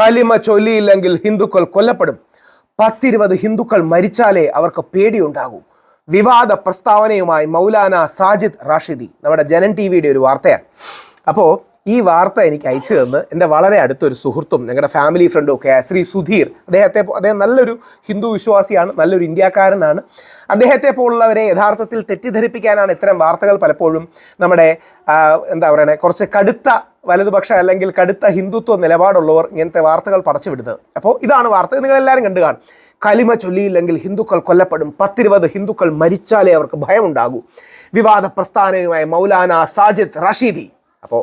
കലിമ ചൊല്ലിയില്ലെങ്കിൽ ഹിന്ദുക്കൾ കൊല്ലപ്പെടും. 10-20 ഹിന്ദുക്കൾ മരിച്ചാലേ അവർക്ക് പേടിയുണ്ടാകൂ. വിവാദ പ്രസ്താവനയുമായി മൗലാന സാജിദ് റാഷിദി. നമ്മുടെ ജനൻ ടിവിയുടെ ഒരു വാർത്തയാണ്. അപ്പോൾ ഈ വാർത്ത എനിക്ക് അയച്ചു തന്ന് എൻ്റെ വളരെ അടുത്തൊരു സുഹൃത്തും ഞങ്ങളുടെ ഫാമിലി ഫ്രണ്ടും ഒക്കെ ശ്രീ സുധീർ. അദ്ദേഹം നല്ലൊരു ഹിന്ദു വിശ്വാസിയാണ്, നല്ലൊരു ഇന്ത്യക്കാരനാണ്. അദ്ദേഹത്തെ പോലുള്ളവരെ യഥാർത്ഥത്തിൽ തെറ്റിദ്ധരിപ്പിക്കാനാണ് ഇത്തരം വാർത്തകൾ പലപ്പോഴും നമ്മുടെ കുറച്ച് കടുത്ത വലതുപക്ഷ അല്ലെങ്കിൽ കടുത്ത ഹിന്ദുത്വ നിലപാടുള്ളവർ ഇങ്ങനത്തെ വാർത്തകൾ പടച്ചു വിടുന്നത്. അപ്പോൾ ഇതാണ് വാർത്ത, നിങ്ങളെല്ലാവരും കണ്ടു കാണും. കലിമ ചൊല്ലിയില്ലെങ്കിൽ ഹിന്ദുക്കൾ കൊല്ലപ്പെടും. 10-20 ഹിന്ദുക്കൾ മരിച്ചാലേ അവർക്ക് ഭയമുണ്ടാകൂ. വിവാദ പ്രസ്ഥാനവുമായി മൗലാന സാജിദ് റാഷിദി. അപ്പോൾ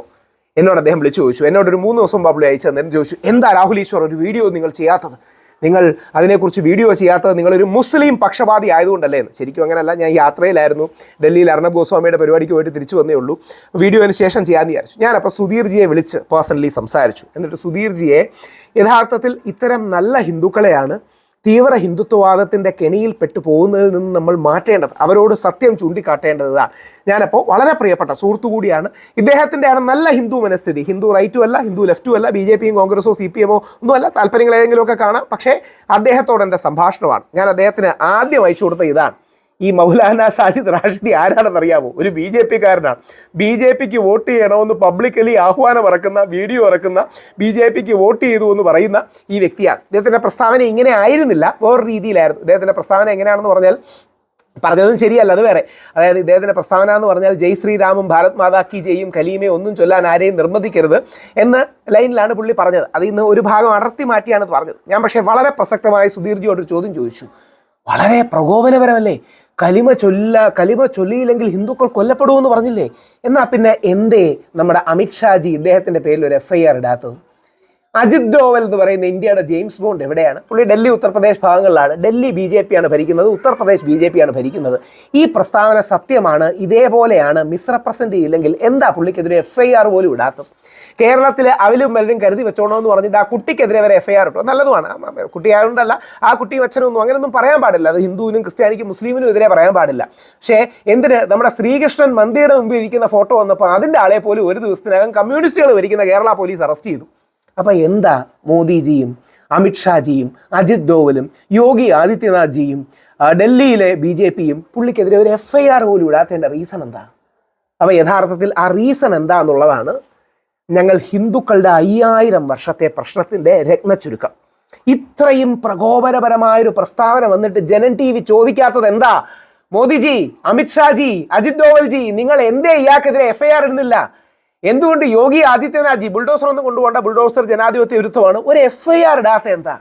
എന്നോട് അദ്ദേഹം വിളിച്ചു ചോദിച്ചു, എന്നോടൊരു 3 ദിവസം പബ്ലി അയച്ചു തന്നെ ചോദിച്ചു, എന്താ രാഹുൽ ഈശ്വർ ഒരു വീഡിയോ നിങ്ങൾ ചെയ്യാത്തത്? നിങ്ങൾ അതിനെക്കുറിച്ച് വീഡിയോ ചെയ്യാത്തത് നിങ്ങളൊരു മുസ്ലിം പക്ഷപാതി ആയതുകൊണ്ടല്ലേ എന്ന്. ശരിക്കും അങ്ങനെയല്ല, ഞാൻ യാത്രയിലായിരുന്നു. ഡൽഹിയിൽ അർണബ് ഗോസ്വാമിയുടെ പരിപാടിക്ക് പോയിട്ട് തിരിച്ചു വന്നേ ഉള്ളൂ. വീഡിയോന് ശേഷം ചെയ്യാമെന്ന് വിചാരിച്ചു. ഞാനപ്പോൾ സുധീർജിയെ വിളിച്ച് പേഴ്സണലി സംസാരിച്ചു. എന്നിട്ട് സുധീർജിയെ യഥാർത്ഥത്തിൽ ഇത്തരം നല്ല ഹിന്ദുക്കളെയാണ് തീവ്ര ഹിന്ദുത്വവാദത്തിൻ്റെ കെണിയിൽ പെട്ടു പോകുന്നതിൽ നിന്ന് നമ്മൾ മാറ്റേണ്ടത്, അവരോട് സത്യം ചൂണ്ടിക്കാട്ടേണ്ടതാണ്. ഞാനപ്പോൾ വളരെ പ്രിയപ്പെട്ട സുഹൃത്തു കൂടിയാണ്. ഇദ്ദേഹത്തിൻ്റെയാണ് നല്ല ഹിന്ദു മനസ്ഥിതി. ഹിന്ദു റൈറ്റും അല്ല, ഹിന്ദു ലെഫ്റ്റും അല്ല, BJPയും കോൺഗ്രസോ CPM ഒന്നുമല്ല. താല്പര്യങ്ങൾ ഏതെങ്കിലുമൊക്കെ കാണാം. പക്ഷേ അദ്ദേഹത്തോട് എൻ്റെ സംഭാഷണമാണ്. ഞാൻ അദ്ദേഹത്തിന് ആദ്യം അയച്ചു കൊടുത്ത ഇതാണ്. ഈ മൗലാന സാജിദ് റാഷിദി ആരാണെന്ന് അറിയാമോ? ഒരു BJPക്കാരനാണ്. BJPക്ക് വോട്ട് ചെയ്യണമെന്ന് പബ്ലിക്കലി ആഹ്വാനം ഇറക്കുന്ന, വീഡിയോ ഇറക്കുന്ന, BJPക്ക് വോട്ട് ചെയ്തു എന്ന് പറയുന്ന ഈ വ്യക്തിയാണ്. ഇദ്ദേഹത്തിൻ്റെ പ്രസ്താവന ഇങ്ങനെ ആയിരുന്നില്ല, വേറെ രീതിയിലായിരുന്നു. ഇദ്ദേഹത്തിൻ്റെ പ്രസ്താവന എങ്ങനെയാണെന്ന് പറഞ്ഞാൽ, പറഞ്ഞതും ശരിയല്ല, അത് വേറെ. അതായത് ഇദ്ദേഹത്തിൻ്റെ പ്രസ്താവന എന്ന് പറഞ്ഞാൽ ജയ് ശ്രീരാമും ഭാരത് മാതാ കി ജയും കലീമയും ഒന്നും ചൊല്ലാൻ ആരെയും നിർബന്ധിക്കരുത് എന്ന ലൈനിലാണ് പുള്ളി പറഞ്ഞത്. അതിൽ നിന്ന് ഒരു ഭാഗം അടർത്തി മാറ്റിയാണ് പറഞ്ഞത്. ഞാൻ പക്ഷേ വളരെ പ്രസക്തമായി സുധീർജിയോടൊരു ചോദ്യം ചോദിച്ചു. വളരെ പ്രകോപനപരമല്ലേ? കലിമ ചൊല്ലിയില്ലെങ്കിൽ ഹിന്ദുക്കൾ കൊല്ലപ്പെടുമെന്ന് പറഞ്ഞില്ലേ? എന്നാൽ പിന്നെ എന്തേ നമ്മുടെ അമിത്ഷാജി ഇദ്ദേഹത്തിൻ്റെ പേരിൽ ഒരു FIR ഇടാത്തത്? അജിത് ഡോവൽ എന്ന് പറയുന്ന ഇന്ത്യയുടെ ജെയിംസ് ബോണ്ട് എവിടെയാണ്? പുള്ളി ഡൽഹി ഉത്തർപ്രദേശ് ഭാഗങ്ങളിലാണ്. ഡൽഹി BJP ആണ് ഭരിക്കുന്നത്, ഉത്തർപ്രദേശ് BJP ആണ് ഭരിക്കുന്നത്. ഈ പ്രസ്താവന സത്യമാണ്, ഇതേപോലെയാണ്. മിസ്റെപ്രസെൻ്റ് ചെയ്യില്ലെങ്കിൽ എന്താ പുള്ളിക്കെതിരെ FIR പോലും ഇടാത്തത്? കേരളത്തിലെ അവലും വല്ലരും കരുതി വെച്ചോണമെന്ന് പറഞ്ഞിട്ട് ആ കുട്ടിക്കെതിരെ വരെ FIR ഇട്ടു. നല്ലതുമാണ്. കുട്ടിയായതുകൊണ്ടല്ല, ആ കുട്ടിയും അച്ഛനൊന്നും അങ്ങനെയൊന്നും പറയാൻ പാടില്ല. അത് ഹിന്ദുവിനും ക്രിസ്ത്യാനിക്കും മുസ്ലിമിനും എതിരെ പറയാൻ പാടില്ല. പക്ഷേ എന്തിന് നമ്മുടെ ശ്രീകൃഷ്ണൻ മന്ദിയുടെ മുമ്പിൽ ഇരിക്കുന്ന ഫോട്ടോ വന്നപ്പോൾ അതിൻ്റെ ആളെ പോലും ഒരു ദിവസത്തിനകം കമ്മ്യൂണിസ്റ്റുകൾ ഭരിക്കുന്ന കേരള പോലീസ് അറസ്റ്റ് ചെയ്തു. അപ്പോൾ എന്താ മോദിജിയും അമിത്ഷാജിയും അജിത് ഡോവലും യോഗി ആദിത്യനാഥ്ജിയും ഡൽഹിയിലെ BJPയും പുള്ളിക്കെതിരെ ഒരു FIR പോലും ഇടാത്തതിൻ്റെ റീസൺ എന്താ? അപ്പോൾ യഥാർത്ഥത്തിൽ ആ റീസൺ എന്താ എന്നുള്ളതാണ് ഞങ്ങൾ ഹിന്ദുക്കളുടെ 5000 വർഷത്തെ പ്രശ്നത്തിൻ്റെ രത്നച്ചുരുക്കം. ഇത്രയും പ്രകോപനപരമായൊരു പ്രസ്താവന വന്നിട്ട് ജനൻ TV ചോദിക്കാത്തത് എന്താ? മോദിജി, അമിത്ഷാജി, അജിത് ഡോവൽജി, നിങ്ങൾ എന്തേ ഇയാൾക്കെതിരെ FIR ഇടുന്നില്ല? എന്തുകൊണ്ട് യോഗി ആദിത്യനാഥ്ജി ബുൾഡോസർ ഒന്നും കൊണ്ടുപോകേണ്ട, ബുൾഡോസർ ജനാധിപത്യ വിരുദ്ധമാണ്, ഒരു FIR ഇടാത്ത എന്താ?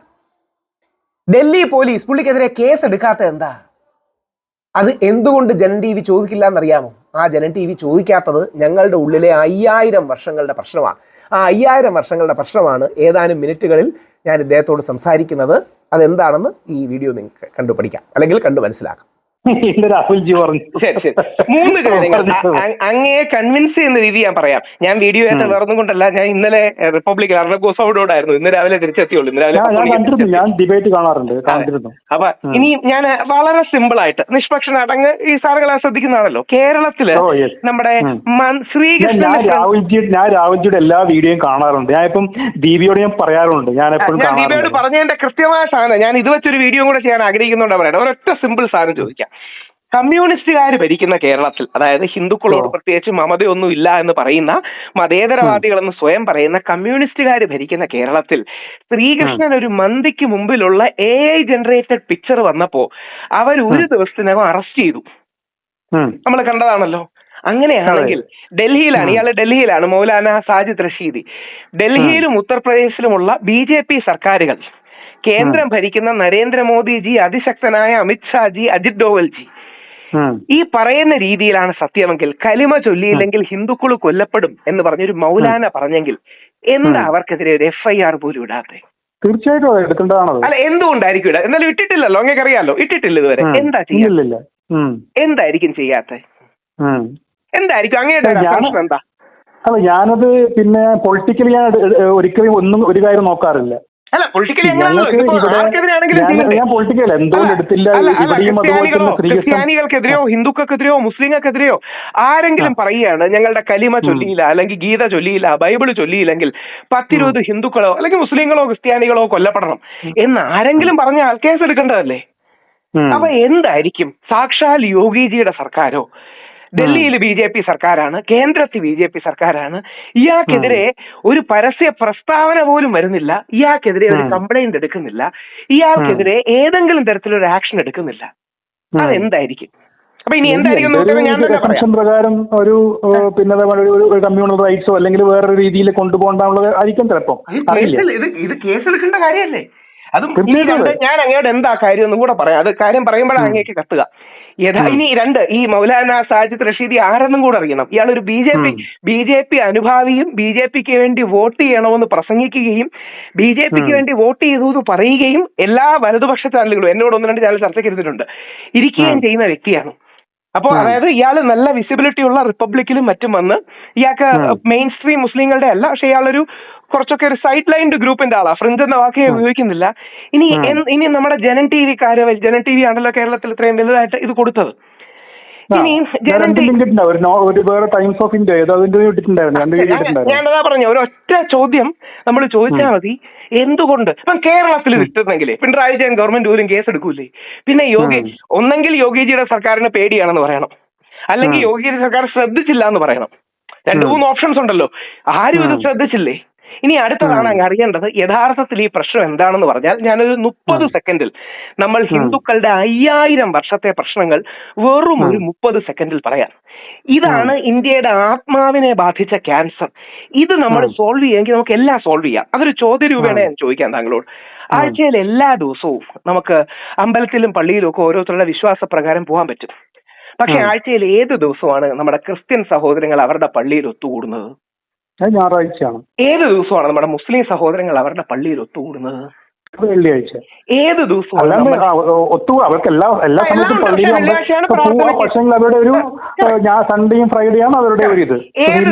ഡൽഹി പോലീസ് പുള്ളിക്കെതിരെ കേസ് എടുക്കാത്ത എന്താ? അത് എന്തുകൊണ്ട് ജനൻ TV ചോദിക്കില്ല എന്നറിയാമോ? ആ ജനൻ TV ചോദിക്കാത്തത് ഞങ്ങളുടെ ഉള്ളിലെ 5000 വർഷങ്ങളുടെ പ്രശ്നമാണ്. ആ 5000 വർഷങ്ങളുടെ പ്രശ്നമാണ് ഏതാനും മിനിറ്റുകളിൽ ഞാൻ ഇദ്ദേഹത്തോട് സംസാരിക്കുന്നത്. അതെന്താണെന്ന് ഈ വീഡിയോ നിങ്ങൾക്ക് കണ്ടുപഠിക്കാം, അല്ലെങ്കിൽ കണ്ടു മനസ്സിലാക്കാം. രാഹുൽജി പറഞ്ഞു. ശരി. 3 കാര്യങ്ങൾ അങ്ങയെ കൺവിൻസ് ചെയ്യുന്ന രീതി ഞാൻ പറയാം. ഞാൻ വീഡിയോ ആയിട്ട് വേറൊന്നും കൊണ്ടല്ല. ഞാൻ ഇന്നലെ റിപ്പബ്ലിക് അർണബ് ഗോസ്വാമിയോടായിരുന്നു. ഇന്ന് രാവിലെ തിരിച്ചെത്തിയുള്ളൂ. ഞാൻ ഡിബേറ്റ് കാണാറുണ്ട്. അപ്പൊ ഇനി ഞാൻ വളരെ സിമ്പിൾ ആയിട്ട് നിഷ്പക്ഷനായിട്ട് അങ്ങ് ഈ സാറുകളെ ശ്രദ്ധിക്കുന്നതാണല്ലോ. കേരളത്തില് നമ്മുടെ ശ്രീകൃഷ്ണൻ, ഞാൻ രാഹുൽജിയുടെ എല്ലാ വീഡിയോയും കാണാറുണ്ട്. ഞാൻ ഇപ്പം ദീപിയോട് ഞാൻ പറയാറുണ്ട്. ഞാൻ ദീപയോട് പറഞ്ഞതിന്റെ കൃത്യമായ സാധനം ഞാൻ ഇത് വെച്ചൊരു വീഡിയോ കൂടെ ചെയ്യാൻ ആഗ്രഹിക്കുന്നുണ്ട്. പറയട്ടെ, ഒരൊറ്റ സിമ്പിൾ സാധനം ചോദിക്കാം. കമ്മ്യൂണിസ്റ്റുകാർ ഭരിക്കുന്ന കേരളത്തിൽ, അതായത് ഹിന്ദുക്കളോട് പ്രത്യേകിച്ച് മമതയൊന്നും ഇല്ല എന്ന് പറയുന്ന, മതേതരവാദികളെന്ന് സ്വയം പറയുന്ന കമ്മ്യൂണിസ്റ്റുകാർ ഭരിക്കുന്ന കേരളത്തിൽ ശ്രീകൃഷ്ണൻ ഒരു മന്ദിക്ക് മുമ്പിലുള്ള AI ജനറേറ്റഡ് പിക്ചർ വന്നപ്പോ അവർ ഒരു ദിവസത്തിനകം അറസ്റ്റ് ചെയ്തു. നമ്മൾ കണ്ടതാണല്ലോ. അങ്ങനെയാണെങ്കിൽ ഡൽഹിയിലാണ് മൗലാന സാജിദ് റാഷിദി. ഡൽഹിയിലും ഉത്തർപ്രദേശിലുമുള്ള BJP സർക്കാരുകൾ, കേന്ദ്രം ഭരിക്കുന്ന നരേന്ദ്രമോദിജി, അതിശക്തനായ അമിത്ഷാജി, അജിത് ഡോവൽജി ഈ പറയുന്ന രീതിയിലാണ് സത്യമെങ്കിൽ, കലിമ ചൊല്ലിയില്ലെങ്കിൽ ഹിന്ദുക്കൾ കൊല്ലപ്പെടും എന്ന് പറഞ്ഞൊരു മൗലാന പറഞ്ഞെങ്കിൽ എന്താ അവർക്കെതിരെ ഒരു FIR പോലും ഇടാത്തെ? തീർച്ചയായിട്ടും എടുക്കേണ്ടതാണ്. അല്ല, എന്തുകൊണ്ടായിരിക്കും ഇടാ? എന്നാലും ഇട്ടിട്ടില്ലല്ലോ, അങ്ങനെ അറിയാലോ, ഇട്ടിട്ടില്ല ഇതുവരെ. എന്താ ചെയ്യാ? എന്തായിരിക്കും ചെയ്യാത്തെ? എന്തായിരിക്കും അങ്ങയുടെ പ്രശ്നം എന്താ? അല്ല, ഞാനത് പിന്നെ പൊളിറ്റിക്കലി ഞാൻ ഒരിക്കലും ഒരു കാര്യം നോക്കാറില്ല. അല്ല പൊളിറ്റിക്കലി ഞാൻ പൊളിറ്റിക്കൽ എന്തുകൊണ്ട് എടുത്തില്ല ഇവിടെയും അതുപോലെ തന്നെ ക്രിസ്ത്യാനികൾക്കെതിരെയോ ഹിന്ദുക്കൾക്കെതിരെയോ മുസ്ലിങ്ങൾക്കെതിരെയോ ആരെങ്കിലും പറയുകയാണ് ഞങ്ങളുടെ കലിമ ചൊല്ലിയില്ല അല്ലെങ്കിൽ ഗീത ചൊല്ലിയില്ല ബൈബിള് ചൊല്ലിയില്ലെങ്കിൽ 10-20 ഹിന്ദുക്കളോ അല്ലെങ്കിൽ മുസ്ലിങ്ങളോ ക്രിസ്ത്യാനികളോ കൊല്ലപ്പെടണം എന്ന് ആരെങ്കിലും പറഞ്ഞാൽ കേസ് എടുക്കേണ്ടതല്ലേ? അപ്പൊ എന്തായിരിക്കും സാക്ഷാൽ യോഗിജിയുടെ സർക്കാരോ ഡൽഹിയിൽ BJP സർക്കാരാണ്, കേന്ദ്രത്തിൽ BJP സർക്കാരാണ്, ഇയാൾക്കെതിരെ ഒരു പരസ്യ പ്രസ്താവന പോലും വരുന്നില്ല, ഇയാൾക്കെതിരെ ഒരു കംപ്ലൈന്റ് എടുക്കുന്നില്ല, ഇയാൾക്കെതിരെ ഏതെങ്കിലും തരത്തിലൊരു ആക്ഷൻ എടുക്കുന്നില്ല. അതെന്തായിരിക്കും? അപ്പൊ ഇനി എന്തായിരിക്കും ഞാൻ തന്നെ പറയാം. പ്രകാരം ഒരു പിന്നെ കമ്മ്യൂണൽ റൈറ്റ്സോ അല്ലെങ്കിൽ വേറൊരു രീതിയിൽ കൊണ്ടുപോകേണ്ടത് ആയിരിക്കും ചിലപ്പോൾ. ഇത് കേസെടുക്കേണ്ട കാര്യമല്ലേ? അതും ഞാൻ അങ്ങോട്ട് എന്താ കാര്യം എന്നും കൂടെ പറയാം. അത് കാര്യം പറയുമ്പോഴാണ് അങ്ങേക്ക് കത്തുക. ഇനി ഈ മൗലാന സാജിദ് റഷീദി ആരെന്നും കൂടെ അറിയണം. ഇയാളൊരു BJP അനുഭാവിയും BJPക്ക് വേണ്ടി വോട്ട് ചെയ്യണമെന്ന് പ്രസംഗിക്കുകയും BJPക്ക് വേണ്ടി വോട്ട് ചെയ്തു എന്ന് പറയുകയും എല്ലാ വലതുപക്ഷ ചാനലുകളും എന്നോട് 1-2 ചാനൽ ചർച്ചയ്ക്ക് എടുത്തിട്ടുണ്ട് ഇരിക്കുകയും ചെയ്യുന്ന വ്യക്തിയാണ്. അപ്പോൾ അതായത് ഇയാൾ നല്ല വിസിബിലിറ്റി ഉള്ള റിപ്പബ്ലിക്കിലും മറ്റും വന്ന് ഇയാൾക്ക് മെയിൻ സ്ട്രീം മുസ്ലിങ്ങളുടെ അല്ല, പക്ഷെ ഇയാളൊരു കുറച്ചൊക്കെ ഒരു സൈഡ് ലൈൻഡ് ഗ്രൂപ്പിന്റെ ആളാ. ഫ്രഞ്ച് എന്ന വാക്ക് ഉപയോഗിക്കുന്നില്ല. ഇനി നമ്മുടെ ജനൻ TV ആണല്ലോ കേരളത്തിൽ ഇത്രയും വലുതായിട്ട് ഇത് കൊടുത്തത്. ഞാനതാ പറഞ്ഞു, ഒരൊറ്റ ചോദ്യം നമ്മൾ ചോദിച്ചാൽ മതി. എന്തുകൊണ്ട് ഇപ്പം കേരളത്തിൽ വിട്ടിരുന്നെങ്കിൽ പിണറായി വിജയൻ ഗവൺമെന്റ് പോലും കേസ് എടുക്കൂലേ? പിന്നെ ഒന്നെങ്കിൽ യോഗിജിയുടെ സർക്കാരിന് പേടിയാണെന്ന് പറയണം, അല്ലെങ്കിൽ യോഗിജിയുടെ സർക്കാർ ശ്രദ്ധിച്ചില്ല എന്ന് പറയണം. 2-3 ഓപ്ഷൻസ് ഉണ്ടല്ലോ. ആരും ഇത് ശ്രദ്ധിച്ചില്ലേ? ഇനി അടുത്തതാണ് അങ്ങ് അറിയേണ്ടത് യഥാർത്ഥത്തിൽ ഈ പ്രശ്നം എന്താണെന്ന് പറഞ്ഞാൽ ഞാനൊരു 30 സെക്കൻഡിൽ നമ്മൾ ഹിന്ദുക്കളുടെ 5000 വർഷത്തെ പ്രശ്നങ്ങൾ വെറും ഒരു 30 സെക്കൻഡിൽ പറയാം. ഇതാണ് ഇന്ത്യയുടെ ആത്മാവിനെ ബാധിച്ച ക്യാൻസർ. ഇത് നമ്മൾ സോൾവ് ചെയ്യുമെങ്കിൽ നമുക്ക് എല്ലാം സോൾവ് ചെയ്യാം. അതൊരു ചോദ്യ രൂപേണ ഞാൻ ചോദിക്കാം താങ്കളോട്. ആഴ്ചയിൽ എല്ലാ ദിവസവും നമുക്ക് അമ്പലത്തിലും പള്ളിയിലും ഒക്കെ ഓരോരുത്തരുടെ വിശ്വാസപ്രകാരം പോകാൻ പറ്റും. പക്ഷെ ആഴ്ചയിൽ ഏത് ദിവസമാണ് നമ്മുടെ ക്രിസ്ത്യൻ സഹോദരങ്ങൾ അവരുടെ പള്ളിയിൽ ഒത്തുകൂടുന്നത്? ഞായറാഴ്ചയാണ്. ഏത് ദിവസമാണ് നമ്മുടെ മുസ്ലിം സഹോദരങ്ങൾ അവരുടെ പള്ളിയിൽ ഒത്തുകൂടുന്നത്? വെള്ളിയാഴ്ച. ഏത് ദിവസവും അവർക്ക് എല്ലാ സമയത്തും പക്ഷേ അവരുടെ ഒരു സൺഡേയും ഫ്രൈഡേയാണ് അവരുടെ ഒരു ഇത്.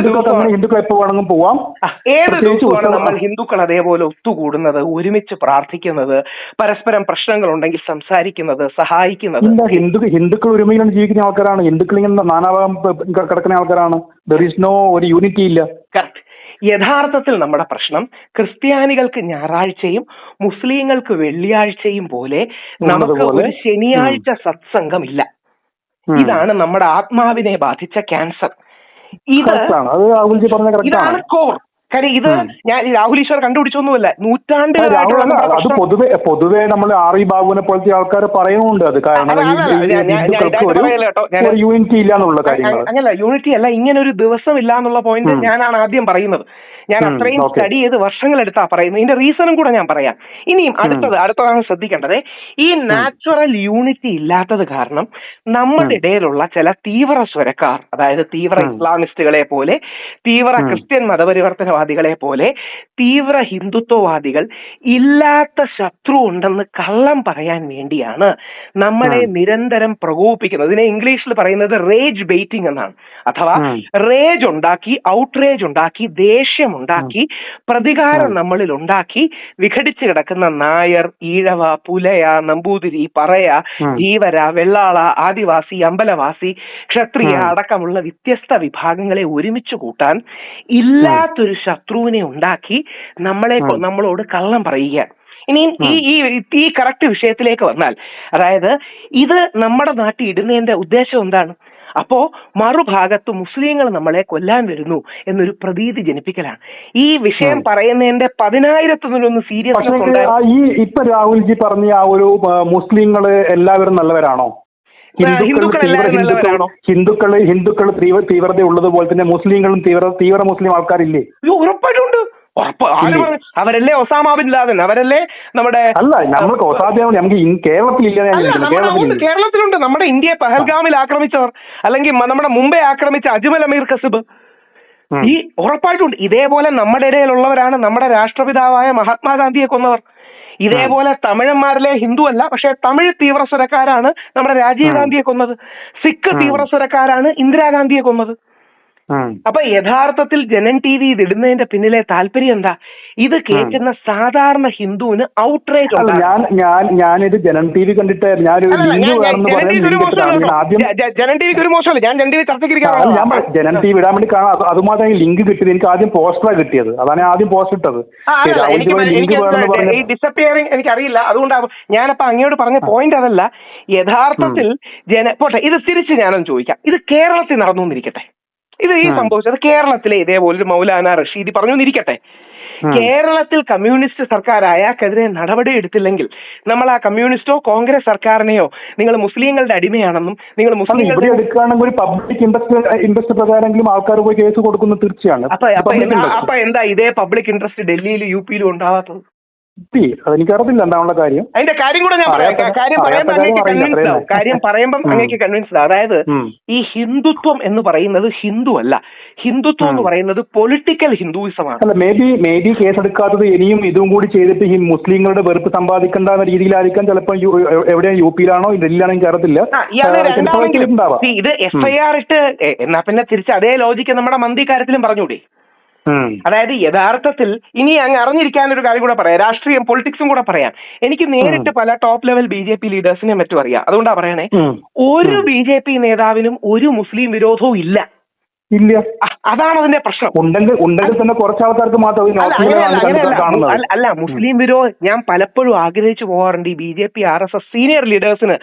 ഹിന്ദുക്കൾ എപ്പോ വേണമെങ്കിലും പോവാം. ഏത് ദിവസമാണ് നമ്മൾ ഹിന്ദുക്കൾ അതേപോലെ ഒത്തുകൂടുന്നത്, ഒരുമിച്ച് പ്രാർത്ഥിക്കുന്നത്, പരസ്പരം പ്രശ്നങ്ങൾ ഉണ്ടെങ്കിൽ സംസാരിക്കുന്നത്, സഹായിക്കുന്നത്? ഹിന്ദുക്കൾ ഒരുമയിലാണ് ജീവിക്കുന്ന ആൾക്കാരാണ്. ഹിന്ദുക്കൾ ഇങ്ങനെ നാനാഭാഗം കിടക്കുന്ന ആൾക്കാരാണ്. ദർ ഈസ് നോ ഒരു യൂണിറ്റി ഇല്ല. കറക്റ്റ്. യഥാർത്ഥത്തിൽ നമ്മുടെ പ്രശ്നം ക്രിസ്ത്യാനികൾക്ക് ഞായറാഴ്ചയും മുസ്ലിങ്ങൾക്ക് വെള്ളിയാഴ്ചയും പോലെ നമുക്ക് ഒരു ശനിയാഴ്ച സത്സംഗം ഇല്ല. ഇതാണ് നമ്മുടെ ആത്മാവിനെ ബാധിച്ച ക്യാൻസർ. ഇതാണ് കോർ. കാര്യം ഇത് ഞാൻ രാഹുൽ ഈശ്വർ കണ്ടുപിടിച്ചൊന്നുമല്ല, പൊതുവെ നമ്മൾ ആർ ഇ ബാബുവിനെ പോലത്തെ ആൾക്കാർ പറയുന്നുണ്ട്. അത് യൂണിറ്റി ഇല്ല എന്നുള്ള കാര്യങ്ങൾ. അങ്ങനല്ല, യൂണിറ്റി അല്ല, ഇങ്ങനെ ഒരു ദിവസം ഇല്ല എന്നുള്ള പോയിന്റ് ഞാനാണ് ആദ്യം പറയുന്നത്. ഞാൻ അത്രയും സ്റ്റഡി ചെയ്ത് വർഷങ്ങളെടുത്താ പറയുന്നത്. ഇതിന്റെ റീസണും കൂടെ ഞാൻ പറയാം. ഇനിയും അടുത്തതാണ് ശ്രദ്ധിക്കേണ്ടത്. ഈ നാച്ചുറൽ യൂണിറ്റി ഇല്ലാത്തത് കാരണം നമ്മുടെ ഇടയിലുള്ള ചില തീവ്ര സ്വരക്കാർ, അതായത് തീവ്ര ഇസ്ലാമിസ്റ്റുകളെ പോലെ, തീവ്ര ക്രിസ്ത്യൻ മതപരിവർത്തനവാദികളെ പോലെ, തീവ്ര ഹിന്ദുത്വവാദികൾ ഇല്ലാത്ത ശത്രു ഉണ്ടെന്ന് കള്ളം പറയാൻ വേണ്ടിയാണ് നമ്മളെ നിരന്തരം പ്രകോപിപ്പിക്കുന്നത്. ഇതിനെ ഇംഗ്ലീഷിൽ പറയുന്നത് റേജ് ബെയ്റ്റിംഗ് എന്നാണ്. അഥവാ റേജ് ഉണ്ടാക്കി, ഔട്ട്റേജ് ഉണ്ടാക്കി, ദേഷ്യം ഉണ്ടാക്കി, പ്രതികാരം നമ്മളിൽ ഉണ്ടാക്കി, വിഘടിച്ച് കിടക്കുന്ന നായർ, ഈഴവ, പുലയ, നമ്പൂതിരി, പറയ, ജീവര, വെള്ളാള, ആദിവാസി, അമ്പലവാസി, ക്ഷത്രിയ അടക്കമുള്ള വ്യത്യസ്ത വിഭാഗങ്ങളെ ഒരുമിച്ച് കൂട്ടാൻ ഇല്ലാത്തൊരു ശത്രുവിനെ ഉണ്ടാക്കി നമ്മളോട് കള്ളം പറയുക. ഇനി ഈ കറക്റ്റ് വിഷയത്തിലേക്ക് വന്നാൽ, അതായത് ഇത് നമ്മുടെ നാട്ടിൽ ഇടുന്നതിന്റെ ഉദ്ദേശം എന്താണ്? അപ്പോ മറുഭാഗത്ത് മുസ്ലിങ്ങൾ നമ്മളെ കൊല്ലാൻ വരുന്നു എന്നൊരു പ്രതീതി ജനിപ്പിക്കലാണ്. ഈ വിഷയം പറയുന്നതിന്റെ 10,000-1 സീരിയസ്നെസ് ഉണ്ട്. ഇപ്പൊ രാഹുൽജി പറഞ്ഞ ആ ഒരു മുസ്ലിങ്ങള് എല്ലാവരും നല്ലവരാണോ? ഹിന്ദുക്കൾ തീവ്രത ഉള്ളതുപോലെ തന്നെ മുസ്ലിങ്ങളും തീവ്ര മുസ്ലിം ആൾക്കാരില്ലേ? ഉറപ്പായിട്ടുണ്ട്. അവരല്ലേ ഒസാമ ബിൻ ലാദൻ, അവരല്ലേ നമ്മുടെ കേരളത്തിലുണ്ട്. നമ്മുടെ ഇന്ത്യയെ പഹൽഗാമിൽ ആക്രമിച്ചവർ, അല്ലെങ്കിൽ നമ്മുടെ മുംബൈ ആക്രമിച്ച അജ്മൽ അമീർ കസിബ്, ഈ ഉറപ്പായിട്ടുണ്ട്. ഇതേപോലെ നമ്മുടെ ഇടയിലുള്ളവരാണ് നമ്മുടെ രാഷ്ട്രപിതാവായ മഹാത്മാഗാന്ധിയെ കൊന്നവർ. ഇതേപോലെ തമിഴന്മാരിലെ ഹിന്ദു അല്ല, പക്ഷെ തമിഴ് തീവ്രസ്വരക്കാരാണ് നമ്മുടെ രാജീവ് ഗാന്ധിയെ കൊന്നത്. സിഖ് തീവ്രസ്വരക്കാരാണ് ഇന്ദിരാഗാന്ധിയെ കൊന്നത്. അപ്പൊ യഥാർത്ഥത്തിൽ ജനൻ ടി വി ഇതിടുന്നതിന്റെ പിന്നിലെ താല്പര്യം എന്താ? ഇത് കേൾക്കുന്ന സാധാരണ ഹിന്ദുവിന് ഔട്ട്റേജ് ഞാനിത് ജനൻ ടി വി കണ്ടിട്ട് ജനൻ ടിവിക്ക് ഒരു മോശമല്ല, ഞാൻ ജനൻ ടി വി ചർച്ചയ്ക്ക് ഞാൻ ജനൻ ടി വി ഇടാൻ വേണ്ടി കാണാം. അതുമാത്രം ലിങ്ക് കിട്ടിയത് എനിക്ക് ആദ്യം പോസ്റ്ററാണ് കിട്ടിയത്. അതാണ് ആദ്യം പോസ്റ്റ് ഇട്ടത്. ഈ ഡിസപ്പിയറിംഗ് എനിക്കറിയില്ല, അതുകൊണ്ടാണ് ഞാനപ്പോ അങ്ങോട്ട് പറഞ്ഞ പോയിന്റ് അതല്ല. യഥാർത്ഥത്തിൽ പോട്ടെ, ഇത് തിരിച്ച് ഞാനൊന്ന് ചോദിക്കാം. ഇത് കേരളത്തിൽ നടന്നു എന്നിരിക്കട്ടെ, ഇത് ഈ സംഭവിച്ചത് കേരളത്തിലെ ഇതേപോലൊരു മൗലാന റഷീദി പറഞ്ഞു എന്നിരിക്കട്ടെ. കേരളത്തിൽ കമ്മ്യൂണിസ്റ്റ് സർക്കാർ അയാൾക്കെതിരെ നടപടി എടുത്തില്ലെങ്കിൽ നമ്മൾ ആ കമ്മ്യൂണിസ്റ്റോ കോൺഗ്രസ് സർക്കാരിനെയോ നിങ്ങൾ മുസ്ലിങ്ങളുടെ അടിമയാണെന്നും നിങ്ങൾ മുസ്ലിങ്ങളുടെ എടുക്കുകയാണെങ്കിൽ ഒരു പബ്ലിക് ഇൻട്രസ്റ്റ് പ്രകാരമെങ്കിലും ആൾക്കാർ പോയി കേസ് കൊടുക്കുന്നത് തീർച്ചയാണ്. അപ്പൊ എന്താ ഇതേ പബ്ലിക് ഇൻട്രസ്റ്റ് ഡൽഹിയിലും യു പിയിലും ഉണ്ടാവാത്തത്? അതെനിക്കറിയില്ല എന്താണുള്ള കാര്യം. അതിന്റെ കാര്യം കൂടെ ഞാൻ പറയാം. കാര്യം പറയുമ്പം അങ്ങേക്ക് കൺവിൻസ്ഡ്. അതായത് ഈ ഹിന്ദുത്വം എന്ന് പറയുന്നത് ഹിന്ദു അല്ല, ഹിന്ദുത്വം എന്ന് പറയുന്നത് പൊളിറ്റിക്കൽ ഹിന്ദുയിസമാണ്. അല്ല, മേ ബി കേസെടുക്കാത്തത് ഇനിയും ഇതും കൂടി ചെയ്തിട്ട് ഈ മുസ്ലിങ്ങളുടെ വെറുപ്പ് സമ്പാദിക്കേണ്ട രീതിയിലായിരിക്കാം. ചിലപ്പോൾ എവിടെ യു പിയിലാണോ ഡൽഹിയിലാണോ എനിക്ക് അറിയത്തില്ല. ഇത് FIR ഇട്ട് എന്നാ പിന്നെ തിരിച്ച് അതേ ലോജിക്ക് നമ്മുടെ മന്തി കാര്യത്തിലും പറഞ്ഞൂടെ? അതായത് യഥാർത്ഥത്തിൽ ഇനി അങ്ങ് അറിഞ്ഞിരിക്കാൻ ഒരു കാര്യം കൂടെ പറയാം, രാഷ്ട്രീയം പൊളിറ്റിക്സും കൂടെ പറയാം. എനിക്ക് നേരിട്ട് പല ടോപ്പ് ലെവൽ BJP ലീഡേഴ്സിനെ മറ്റും അറിയാം. അതുകൊണ്ടാ പറയണേ, ഒരു BJP നേതാവിനും ഒരു മുസ്ലിം വിരോധവും ഇല്ല. അതാണ് അതിന്റെ പ്രശ്നം. ഉണ്ടെങ്കിൽ തന്നെ കുറച്ച് ആൾക്കാർക്ക് മാത്രം അല്ല, മുസ്ലിം വിരോധം ഞാൻ പലപ്പോഴും ആഗ്രഹിച്ചു പോകാറുണ്ട്. ഈ BJP RSS സീനിയർ ലീഡേഴ്സിന്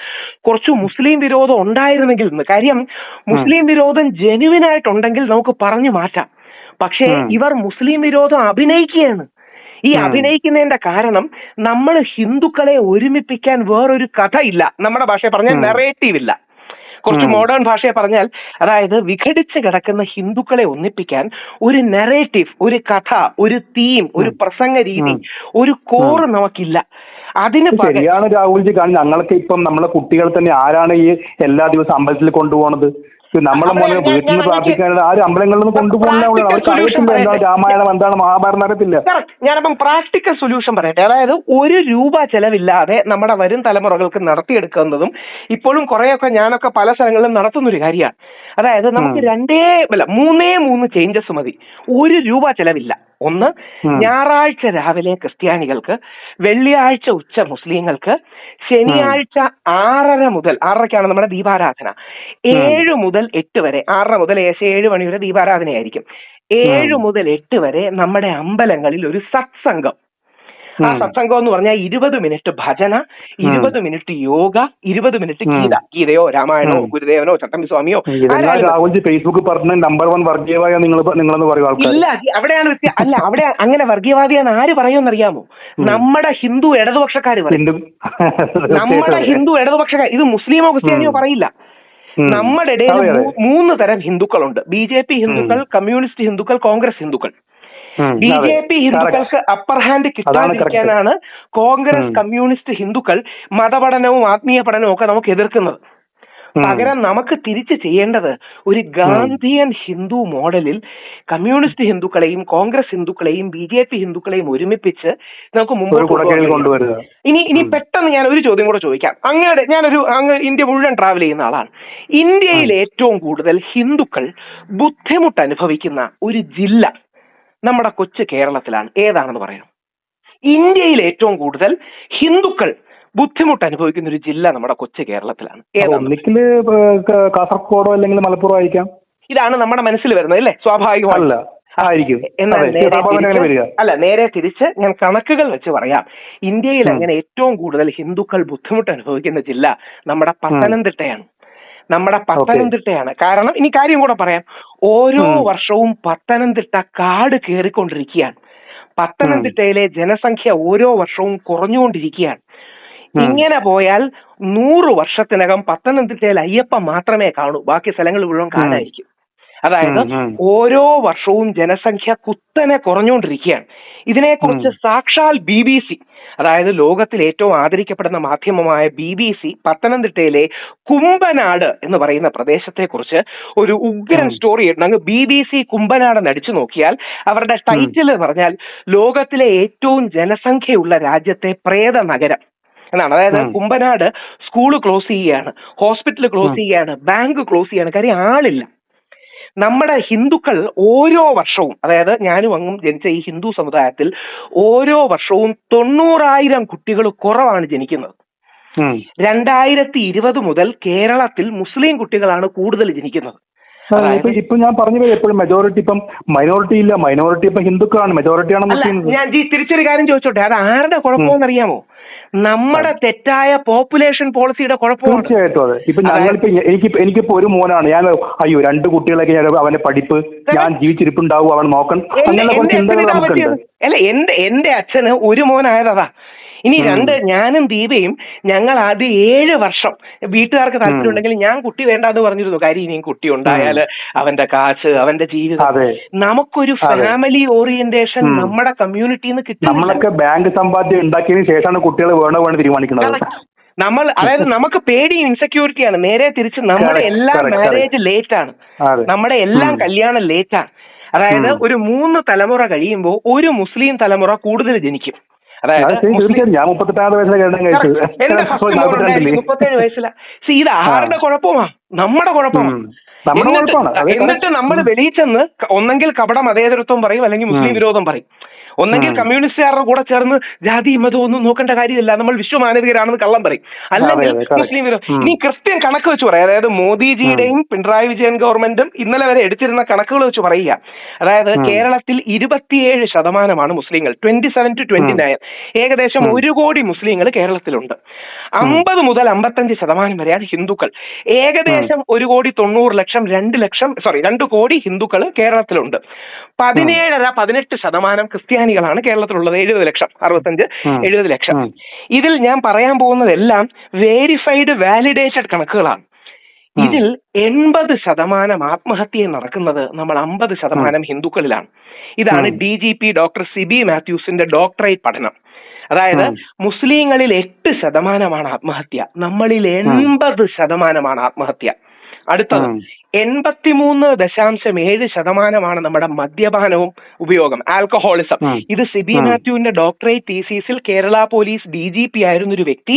കുറച്ച് മുസ്ലിം വിരോധം ഉണ്ടായിരുന്നെങ്കിൽ. കാര്യം മുസ്ലിം വിരോധം ജെന്യുവിൻ ആയിട്ടുണ്ടെങ്കിൽ നമുക്ക് പറഞ്ഞു മാറ്റാം. പക്ഷേ ഇവർ മുസ്ലിം വിരോധം അഭിനയിക്കുകയാണ്. ഈ അഭിനയിക്കുന്നതിന്റെ കാരണം നമ്മൾ ഹിന്ദുക്കളെ ഒരുമിപ്പിക്കാൻ വേറൊരു കഥ ഇല്ല. നമ്മുടെ ഭാഷയെ പറഞ്ഞാൽ നെറേറ്റീവ് ഇല്ല. കുറച്ച് മോഡേൺ ഭാഷയെ പറഞ്ഞാൽ അതായത് വിഘടിച്ച് കിടക്കുന്ന ഹിന്ദുക്കളെ ഒന്നിപ്പിക്കാൻ ഒരു നെറേറ്റീവ്, ഒരു കഥ, ഒരു തീം, ഒരു പ്രസംഗ രീതി, ഒരു കോറ് നമുക്കില്ല. അതിന് ശരിയാണ് രാഹുൽജി. കാരണം ഞങ്ങൾക്ക് ഇപ്പം നമ്മളെ കുട്ടികൾ തന്നെ ആരാണ് ഈ എല്ലാ ദിവസവും അമ്പലത്തിൽ കൊണ്ടുപോകുന്നത്? നമ്മളെ മോനെ വീട്ടിൽ നിന്ന് പ്രാർത്ഥിക്കാനുള്ള ആ അമ്പലങ്ങളിൽ നിന്ന് കൊണ്ടുപോകുന്ന അവർക്ക് അറിയത്തില്ല എന്താണ് രാമായണം, എന്താണ് മഹാഭാരതം അറിയത്തില്ല. ഞാനപ്പം പ്രാക്ടിക്കൽ സൊല്യൂഷൻ പറയട്ടെ. അതായത് ₹1 ചെലവില്ലാതെ നമ്മുടെ വരും തലമുറകൾക്ക് നടത്തിയെടുക്കുന്നതും ഇപ്പോഴും കുറെയൊക്കെ ഞാനൊക്കെ പല സ്ഥലങ്ങളിലും നടത്തുന്നൊരു കാര്യമാണ്. അതായത് നമുക്ക് 3 ചേഞ്ചസ് മതി. ₹1 ചെലവില്ല. ഒന്ന്, ഞായറാഴ്ച രാവിലെ ക്രിസ്ത്യാനികൾക്ക്, വെള്ളിയാഴ്ച ഉച്ച മുസ്ലിങ്ങൾക്ക്, ശനിയാഴ്ച 6:30 മുതൽ 6:30ക്കാണ് നമ്മുടെ ദീപാരാധന, 7 മുതൽ 8 വരെ, 6:30 മുതൽ 7 മണി വരെ ദീപാരാധനയായിരിക്കും. 7 മുതൽ 8 വരെ നമ്മുടെ അമ്പലങ്ങളിൽ ഒരു സത്സംഗം. ആ സത്സംഗം എന്ന് പറഞ്ഞാൽ 20 മിനിറ്റ് ഭജന, 20 മിനിറ്റ് യോഗ, 20 മിനിറ്റ് ഗീതയോ രാമായണോ ഗുരുദേവനോ ചട്ടമ്പിസ്വാമിയോ. ഫേസ്ബുക്ക് പറഞ്ഞ നമ്പർ 1 വർഗീയവാദിയാ നിങ്ങളെന്ന് പറയുക. ഇല്ല, അവിടെയാണ് അല്ല, അവിടെ അങ്ങനെ വർഗീയവാദിയാന്ന് ആര് പറയുമെന്നറിയാമോ? നമ്മുടെ ഹിന്ദു ഇടതുപക്ഷക്കാര് പറയും. നമ്മുടെ ഹിന്ദു ഇടതുപക്ഷക്കാർ. ഇത് മുസ്ലിമോ ക്രിസ്ത്യാനിയോ പറയില്ല. നമ്മുടെ ഇടയിൽ 3 തരം ഹിന്ദുക്കളുണ്ട്: BJP ഹിന്ദുക്കൾ, കമ്മ്യൂണിസ്റ്റ് ഹിന്ദുക്കൾ, കോൺഗ്രസ് ഹിന്ദുക്കൾ. BJP ഹിന്ദുക്കൾക്ക് അപ്പർ ഹാൻഡ് കിട്ടാതിരിക്കാനാണ് കോൺഗ്രസ് കമ്മ്യൂണിസ്റ്റ് ഹിന്ദുക്കൾ മതപഠനവും ആത്മീയ പഠനവും ഒക്കെ നമുക്ക് എതിർക്കുന്നത്. പകരം നമുക്ക് തിരിച്ചു ചെയ്യേണ്ടത് ഒരു ഗാന്ധിയൻ ഹിന്ദു മോഡലിൽ കമ്മ്യൂണിസ്റ്റ് ഹിന്ദുക്കളെയും കോൺഗ്രസ് ഹിന്ദുക്കളെയും BJP ഹിന്ദുക്കളെയും ഒരുമിപ്പിച്ച് നമുക്ക് മുമ്പോട്ട്. ഇനി പെട്ടെന്ന് ഞാൻ ഒരു ചോദ്യം കൂടെ ചോദിക്കാം. അങ്ങ് ഇന്ത്യ മുഴുവൻ ട്രാവൽ ചെയ്യുന്ന ആളാണ്. ഇന്ത്യയിൽ ഏറ്റവും കൂടുതൽ ഹിന്ദുക്കൾ ബുദ്ധിമുട്ട് അനുഭവിക്കുന്ന ഒരു ജില്ല നമ്മുടെ കൊച്ചു കേരളത്തിലാണ്. ഏതാണെന്ന് പറയണം? ഇന്ത്യയിൽ ഏറ്റവും കൂടുതൽ ഹിന്ദുക്കൾ ബുദ്ധിമുട്ട് അനുഭവിക്കുന്ന ഒരു ജില്ല നമ്മുടെ കൊച്ചു കേരളത്തിലാണ്. ഒന്നിക്കല് കാസർഗോഡോ അല്ലെങ്കിൽ മലപ്പുറം ആയിരിക്കാം. ഇതാണ് നമ്മുടെ മനസ്സിൽ വരുന്നത് അല്ലേ? സ്വാഭാവികമല്ല. നേരെ തിരിച്ച് ഞാൻ കണക്കുകൾ വെച്ച് പറയാം. ഇന്ത്യയിൽ അങ്ങനെ ഏറ്റവും കൂടുതൽ ഹിന്ദുക്കൾ ബുദ്ധിമുട്ട് അനുഭവിക്കുന്ന ജില്ല നമ്മുടെ പത്തനംതിട്ടയാണ്. കാരണം ഇനി കാര്യം കൂടെ പറയാം. ഓരോ വർഷവും പത്തനംതിട്ട കാട് കയറിക്കൊണ്ടിരിക്കുകയാണ്. പത്തനംതിട്ടയിലെ ജനസംഖ്യ ഓരോ വർഷവും കുറഞ്ഞുകൊണ്ടിരിക്കുകയാണ്. ഇങ്ങനെ പോയാൽ 100 വർഷത്തിനകം പത്തനംതിട്ടയിൽ അയ്യപ്പൻ മാത്രമേ കാണൂ, ബാക്കി സ്ഥലങ്ങൾ മുഴുവൻ കാടായിരിക്കും. അതായത് ഓരോ വർഷവും ജനസംഖ്യ കുത്തനെ കുറഞ്ഞുകൊണ്ടിരിക്കുകയാണ്. ഇതിനെക്കുറിച്ച് സാക്ഷാൽ BBC, അതായത് ലോകത്തിൽ ഏറ്റവും ആദരിക്കപ്പെടുന്ന മാധ്യമമായ BBC പത്തനംതിട്ടയിലെ കുമ്പനാട് എന്ന് പറയുന്ന പ്രദേശത്തെക്കുറിച്ച് ഒരു ഉഗ്രൻ സ്റ്റോറി ഇടണം. BBC കുമ്പനാട് അടിച്ചു നോക്കിയാൽ അവരുടെ ടൈറ്റിൽ എന്ന് പറഞ്ഞാൽ ലോകത്തിലെ ഏറ്റവും ജനസംഖ്യയുള്ള രാജ്യത്തെ പ്രേത നഗരം എന്നാണ്. അതായത് കുമ്പനാട് സ്കൂള് ക്ലോസ് ചെയ്യുകയാണ്, ഹോസ്പിറ്റൽ ക്ലോസ് ചെയ്യുകയാണ്, ബാങ്ക് ക്ലോസ് ചെയ്യാണ്. കാര്യം ആളില്ല. നമ്മുടെ ഹിന്ദുക്കൾ ഓരോ വർഷവും, അതായത് ഞാനും അങ്ങും ജനിച്ച ഈ ഹിന്ദു സമുദായത്തിൽ ഓരോ വർഷവും 90,000 കുട്ടികൾ കുറവാണ് ജനിക്കുന്നത്. 2020 മുതൽ കേരളത്തിൽ മുസ്ലിം കുട്ടികളാണ് കൂടുതൽ ജനിക്കുന്നത്. ഇപ്പൊ ഞാൻ പറഞ്ഞു എപ്പോഴും മെജോറിറ്റി ഇപ്പം മൈനോറിറ്റി ഇല്ല, മൈനോറിറ്റി ഇപ്പൊ ഹിന്ദുക്കളാണ്, മെജോറിറ്റിയാണ് മുസ്ലിം. ഞാൻ തിരിച്ചൊരു കാര്യം ചോദിച്ചോട്ടെ, അത് ആരുടെ കുഴപ്പമെന്ന് അറിയാമോ? നമ്മുടെ തെറ്റായ പോപ്പുലേഷൻ പോളിസിയുടെ കുഴപ്പമാണ്. തീർച്ചയായിട്ടും അതെ. ഇപ്പൊ ഞങ്ങളിപ്പോ എനിക്കിപ്പോ ഒരു മോനാണ്, ഞാൻ അയ്യോ 2 കുട്ടികളൊക്കെ ഞാൻ അവന്റെ പഠിപ്പ്, ഞാൻ ജീവിച്ചിരിപ്പുണ്ടാവും, അവൻ നോക്കണം, അങ്ങനെ കുറച്ച് ചിന്തകൾ നമുക്കുണ്ട്. അല്ല, എന്റെ അച്ഛന് ഒരു മോനായതാ. ഇനി ഞാനും ദീപയും ഞങ്ങൾ ആദ്യം 7 വർഷം വീട്ടുകാർക്ക് താല്പര്യമുണ്ടെങ്കിൽ ഞാൻ കുട്ടി വേണ്ടാന്ന് പറഞ്ഞിരുന്നു. കാര്യം ഇനിയും കുട്ടി ഉണ്ടായാല് അവന്റെ കാശ്, അവന്റെ ജീവിതം, നമുക്കൊരു ഫാമിലി ഓറിയന്റേഷൻ നമ്മുടെ കമ്മ്യൂണിറ്റിന്ന് കിട്ടും. നമ്മളൊക്കെ ബാങ്ക് സമ്പാദ്യം ഉണ്ടാക്കിയതിനു ശേഷമാണ് കുട്ടികൾ വേണോ തീരുമാനിക്കുന്നത്. അതായത് നമുക്ക് പേടിയും ഇൻസെക്യൂരിറ്റിയാണ്. നേരെ തിരിച്ച് നമ്മുടെ എല്ലാം മാരേജ് ലേറ്റ് ആണ്, നമ്മുടെ എല്ലാം കല്യാണം ലേറ്റ് ആണ്. അതായത് ഒരു 3 തലമുറ കഴിയുമ്പോൾ ഒരു മുസ്ലിം തലമുറ കൂടുതൽ ജനിക്കും. അതായത് ഞാൻ 38 വയസ്സിലാണ്, 37 വയസ്സില. ഇത് ആരുടെ കുഴപ്പമാ? നമ്മുടെ കുഴപ്പമാണ്. എന്നിട്ട് നമ്മൾ വെളിയിൽ ചെന്ന് ഒന്നെങ്കിൽ കപട മതേതരത്വം പറയും, അല്ലെങ്കിൽ മുസ്ലിം വിരോധം പറയും. ഒന്നെങ്കിൽ കമ്മ്യൂണിസ്റ്റുകാരുടെ കൂടെ ചേർന്ന് ജാതി മതം ഒന്നും നോക്കേണ്ട കാര്യമില്ല, നമ്മൾ വിശ്വമാനവികരാണെന്ന് കള്ളം പറയും, അല്ലെങ്കിൽ മുസ്ലിം വിരോധം. ഇനി ക്രിസ്ത്യൻ കണക്ക് വെച്ച് പറയാം. അതായത് മോദിജിയുടെയും പിണറായി വിജയൻ ഗവൺമെന്റും ഇന്നലെ വരെ എടുത്തിരുന്ന കണക്കുകൾ വെച്ച് പറയുക. അതായത് കേരളത്തിൽ 27% മുസ്ലിങ്ങൾ, 27 to 29, ഏകദേശം 1 കോടി മുസ്ലിങ്ങൾ കേരളത്തിലുണ്ട്. 50 മുതൽ 55% വരെയാണ് ഹിന്ദുക്കൾ. ഏകദേശം 1,90,00,000 2 കോടി ഹിന്ദുക്കൾ കേരളത്തിലുണ്ട്. 17-18% ക്രിസ്ത്യാനികളാണ് കേരളത്തിലുള്ളത്. 70 ലക്ഷം, 65-70 ലക്ഷം. ഇതിൽ ഞാൻ പറയാൻ പോകുന്നതെല്ലാം വേരിഫൈഡ് വാലിഡേറ്റഡ് കണക്കുകളാണ്. ഇതിൽ 80% ആത്മഹത്യ നടക്കുന്നത് നമ്മൾ 50% ഹിന്ദുക്കളിലാണ്. ഇതാണ് DGP ഡോക്ടർ സിബി മാത്യൂസിന്റെ ഡോക്ടറേറ്റ് പഠനം. അതായത് മുസ്ലിങ്ങളിൽ 8% ആത്മഹത്യ, നമ്മളിൽ 80% ആത്മഹത്യ. അടുത്തത് 83.7% നമ്മുടെ മദ്യപാനവും ഉപയോഗം, ആൽക്കഹോളിസം. ഇത് സിബി മാത്യുവിന്റെ ഡോക്ടറേറ്റ് തീസിസിൽ കേരള പോലീസ് DGP ആയിരുന്ന ഒരു വ്യക്തി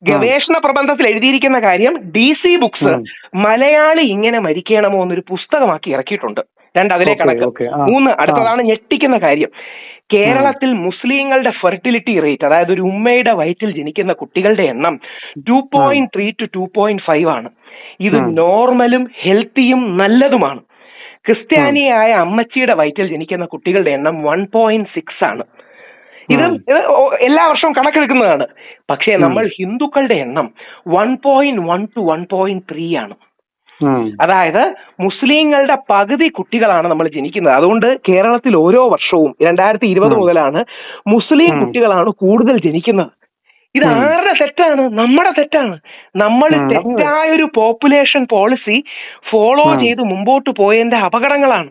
ഗവേഷണ പ്രബന്ധത്തിൽ എഴുതിയിരിക്കുന്ന കാര്യം DC ബുക്സ് മലയാളി ഇങ്ങനെ മരിക്കണമോ എന്നൊരു പുസ്തകമാക്കി ഇറക്കിയിട്ടുണ്ട്. 2 അതിലെ കണക്ക്. 3 അടുത്തതാണ് ഞെട്ടിക്കുന്ന കാര്യം. കേരളത്തിൽ മുസ്ലിങ്ങളുടെ ഫെർട്ടിലിറ്റി റേറ്റ്, അതായത് ഒരു ഉമ്മയുടെ വയറ്റിൽ ജനിക്കുന്ന കുട്ടികളുടെ എണ്ണം 2.3 to 2.5 ആണ്. ഇത് നോർമലും ഹെൽത്തിയും നല്ലതുമാണ്. ക്രിസ്ത്യാനിയായ അമ്മച്ചിയുടെ വയറ്റിൽ ജനിക്കുന്ന കുട്ടികളുടെ എണ്ണം 1.6 ആണ്. ഇത് എല്ലാ വർഷവും കണക്കെടുക്കുന്നതാണ്. പക്ഷേ നമ്മൾ ഹിന്ദുക്കളുടെ എണ്ണം 1.1 to 1.3 ആണ്. അതായത് മുസ്ലിങ്ങളുടെ പകുതി കുട്ടികളാണ് നമ്മൾ ജനിക്കുന്നത്. അതുകൊണ്ട് കേരളത്തിൽ ഓരോ വർഷവും 2020 മുതലാണ് മുസ്ലിം കുട്ടികളാണ് കൂടുതൽ ജനിക്കുന്നത്. ഇത് ആരുടെ തെറ്റാണ്? നമ്മുടെ തെറ്റാണ്. നമ്മൾ തെറ്റായൊരു പോപ്പുലേഷൻ പോളിസി ഫോളോ ചെയ്ത് മുമ്പോട്ട് പോയതിന്റെ അപകടങ്ങളാണ്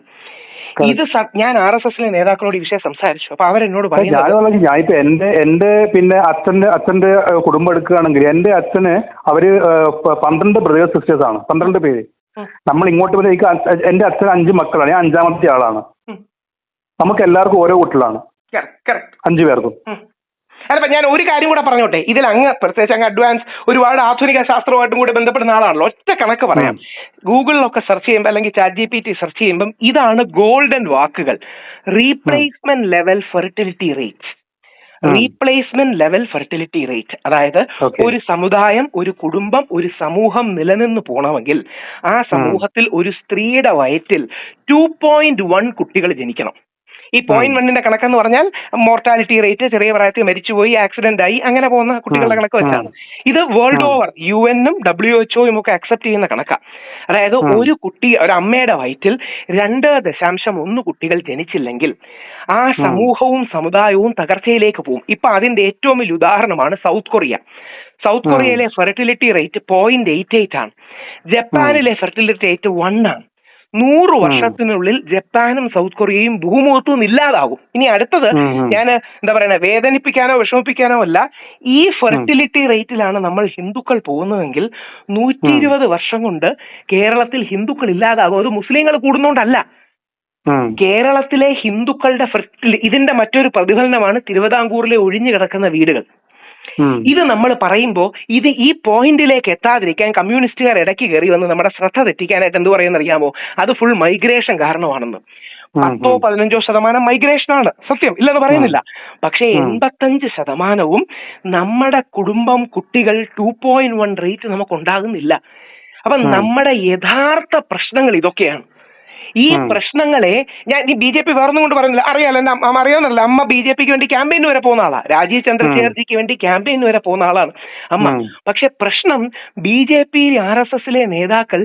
ഇത്. ഞാൻ RSSലെ നേതാക്കളോട് ഈ വിഷയം സംസാരിച്ചു. അപ്പൊ അവരെന്നോട് പറയുന്നത്, ഞാനിപ്പോ എന്റെ പിന്നെ അച്ഛന്റെ കുടുംബം എടുക്കുകയാണെങ്കിൽ എന്റെ അച്ഛന് അവര് 12 ബ്രദേഴ്സ് സിസ്റ്റേഴ്സ് ആണ്, 12 പേര്. നമ്മൾ ഇങ്ങോട്ട് എന്റെ അച്ഛൻ 5 മക്കളാണ്, ഞാൻ 5ാമത്തെ ആളാണ്. നമുക്ക് എല്ലാവർക്കും ഓരോ കുട്ടികളാണ്, 5 പേർക്കും. അല്ല, ഞാൻ ഒരു കാര്യം കൂടെ പറഞ്ഞോട്ടെ. ഇതിൽ പ്രത്യേകിച്ച് അഡ്വാൻസ് ഒരുപാട് ആധുനിക ശാസ്ത്രവുമായിട്ടും കൂടെ ബന്ധപ്പെടുന്ന ആളാണല്ലോ. ഒറ്റ കണക്ക് പറയാം. ഗൂഗിളിലൊക്കെ സെർച്ച് ചെയ്യുമ്പോൾ അല്ലെങ്കിൽ ChatGPT സെർച്ച് ചെയ്യുമ്പം ഇതാണ് ഗോൾഡൻ വാക്കുകൾ: replacement level fertility rate. Replacement level fertility rate, അതായത് ഒരു സമുദായം, ഒരു കുടുംബം, ഒരു സമൂഹം നിലനിന്ന് പോകണമെങ്കിൽ ആ സമൂഹത്തിൽ ഒരു സ്ത്രീയുടെ വയറ്റിൽ 2.1 കുട്ടികൾ ജനിക്കണം. ഈ 0.1ന്റെ കണക്കെന്ന് പറഞ്ഞാൽ മോർട്ടാലിറ്റി റേറ്റ്, ചെറിയ പ്രായത്തിൽ മരിച്ചുപോയി, ആക്സിഡന്റ് ആയി, അങ്ങനെ പോകുന്ന കുട്ടികളുടെ കണക്ക് വെച്ചാണ്. ഇത് വേൾഡ് ഓവർ UNഉം WHO ഒക്കെ അക്സെപ്റ്റ് ചെയ്യുന്ന കണക്കാണ്. അതായത് ഒരു അമ്മയുടെ വയറ്റിൽ 2.1 കുട്ടികൾ ജനിച്ചില്ലെങ്കിൽ ആ സമൂഹവും സമുദായവും തകർച്ചയിലേക്ക് പോകും. ഇപ്പൊ അതിന്റെ ഏറ്റവും വലിയ ഉദാഹരണമാണ് സൗത്ത് കൊറിയ. സൗത്ത് കൊറിയയിലെ ഫെർട്ടിലിറ്റി റേറ്റ് 0.88 ആണ്. ജപ്പാനിലെ ഫെർട്ടിലിറ്റി റേറ്റ് 1 ആണ്. 100 വർഷത്തിനുള്ളിൽ ജപ്പാനും സൗത്ത് കൊറിയയും ഭൂമുഖത്തു നിന്ന് ഇല്ലാതാകും. ഇനി അടുത്തത്, ഞാൻ എന്താ പറയുക, വേദനിപ്പിക്കാനോ വിഷമിപ്പിക്കാനോ അല്ല, ഈ ഫെർട്ടിലിറ്റി റേറ്റിലാണ് നമ്മൾ ഹിന്ദുക്കൾ പോകുന്നതെങ്കിൽ 120 വർഷം കൊണ്ട് കേരളത്തിൽ ഹിന്ദുക്കൾ ഇല്ലാതാകും. അത് മുസ്ലിങ്ങൾ കൂടുന്നോണ്ടല്ല. കേരളത്തിലെ ഹിന്ദുക്കളുടെ ഇതിന്റെ മറ്റൊരു പ്രതിഫലനമാണ് തിരുവിതാംകൂറിലെ ഒഴിഞ്ഞു കിടക്കുന്ന വീടുകൾ. ഇത് നമ്മൾ പറയുമ്പോൾ ഈ പോയിന്റിലേക്ക് എത്താതിരിക്കാൻ കമ്മ്യൂണിസ്റ്റുകാർ ഇടയ്ക്ക് കയറി വന്ന് നമ്മുടെ ശ്രദ്ധ തെറ്റിക്കാനായിട്ട് എന്ത് പറയുന്ന അറിയാമോ, അത് ഫുൾ മൈഗ്രേഷൻ കാരണമാണെന്ന്. 10-15% മൈഗ്രേഷനാണ്, സത്യം, ഇല്ലെന്ന് പറയുന്നില്ല. പക്ഷേ 85% നമ്മുടെ കുടുംബം, കുട്ടികൾ 2.1 റേറ്റ് നമുക്ക് ഉണ്ടാകുന്നില്ല. അപ്പൊ നമ്മുടെ യഥാർത്ഥ പ്രശ്നങ്ങൾ ഇതൊക്കെയാണ്. ഈ പ്രശ്നങ്ങളെ ഞാൻ ഈ BJP വേറൊന്നും കൊണ്ട് പറയുന്നില്ല, അറിയാലോ, അമ്മ അറിയാവുന്നല്ല, അമ്മ BJPക്ക് വേണ്ടി ക്യാമ്പയിന് വരെ പോകുന്ന ആളാ, രാജീവ് ചന്ദ്രശേഖർജിക്ക് വേണ്ടി ക്യാമ്പയിന് വരെ പോകുന്ന ആളാണ് അമ്മ. പക്ഷെ പ്രശ്നം BJP RSSലെ നേതാക്കൾ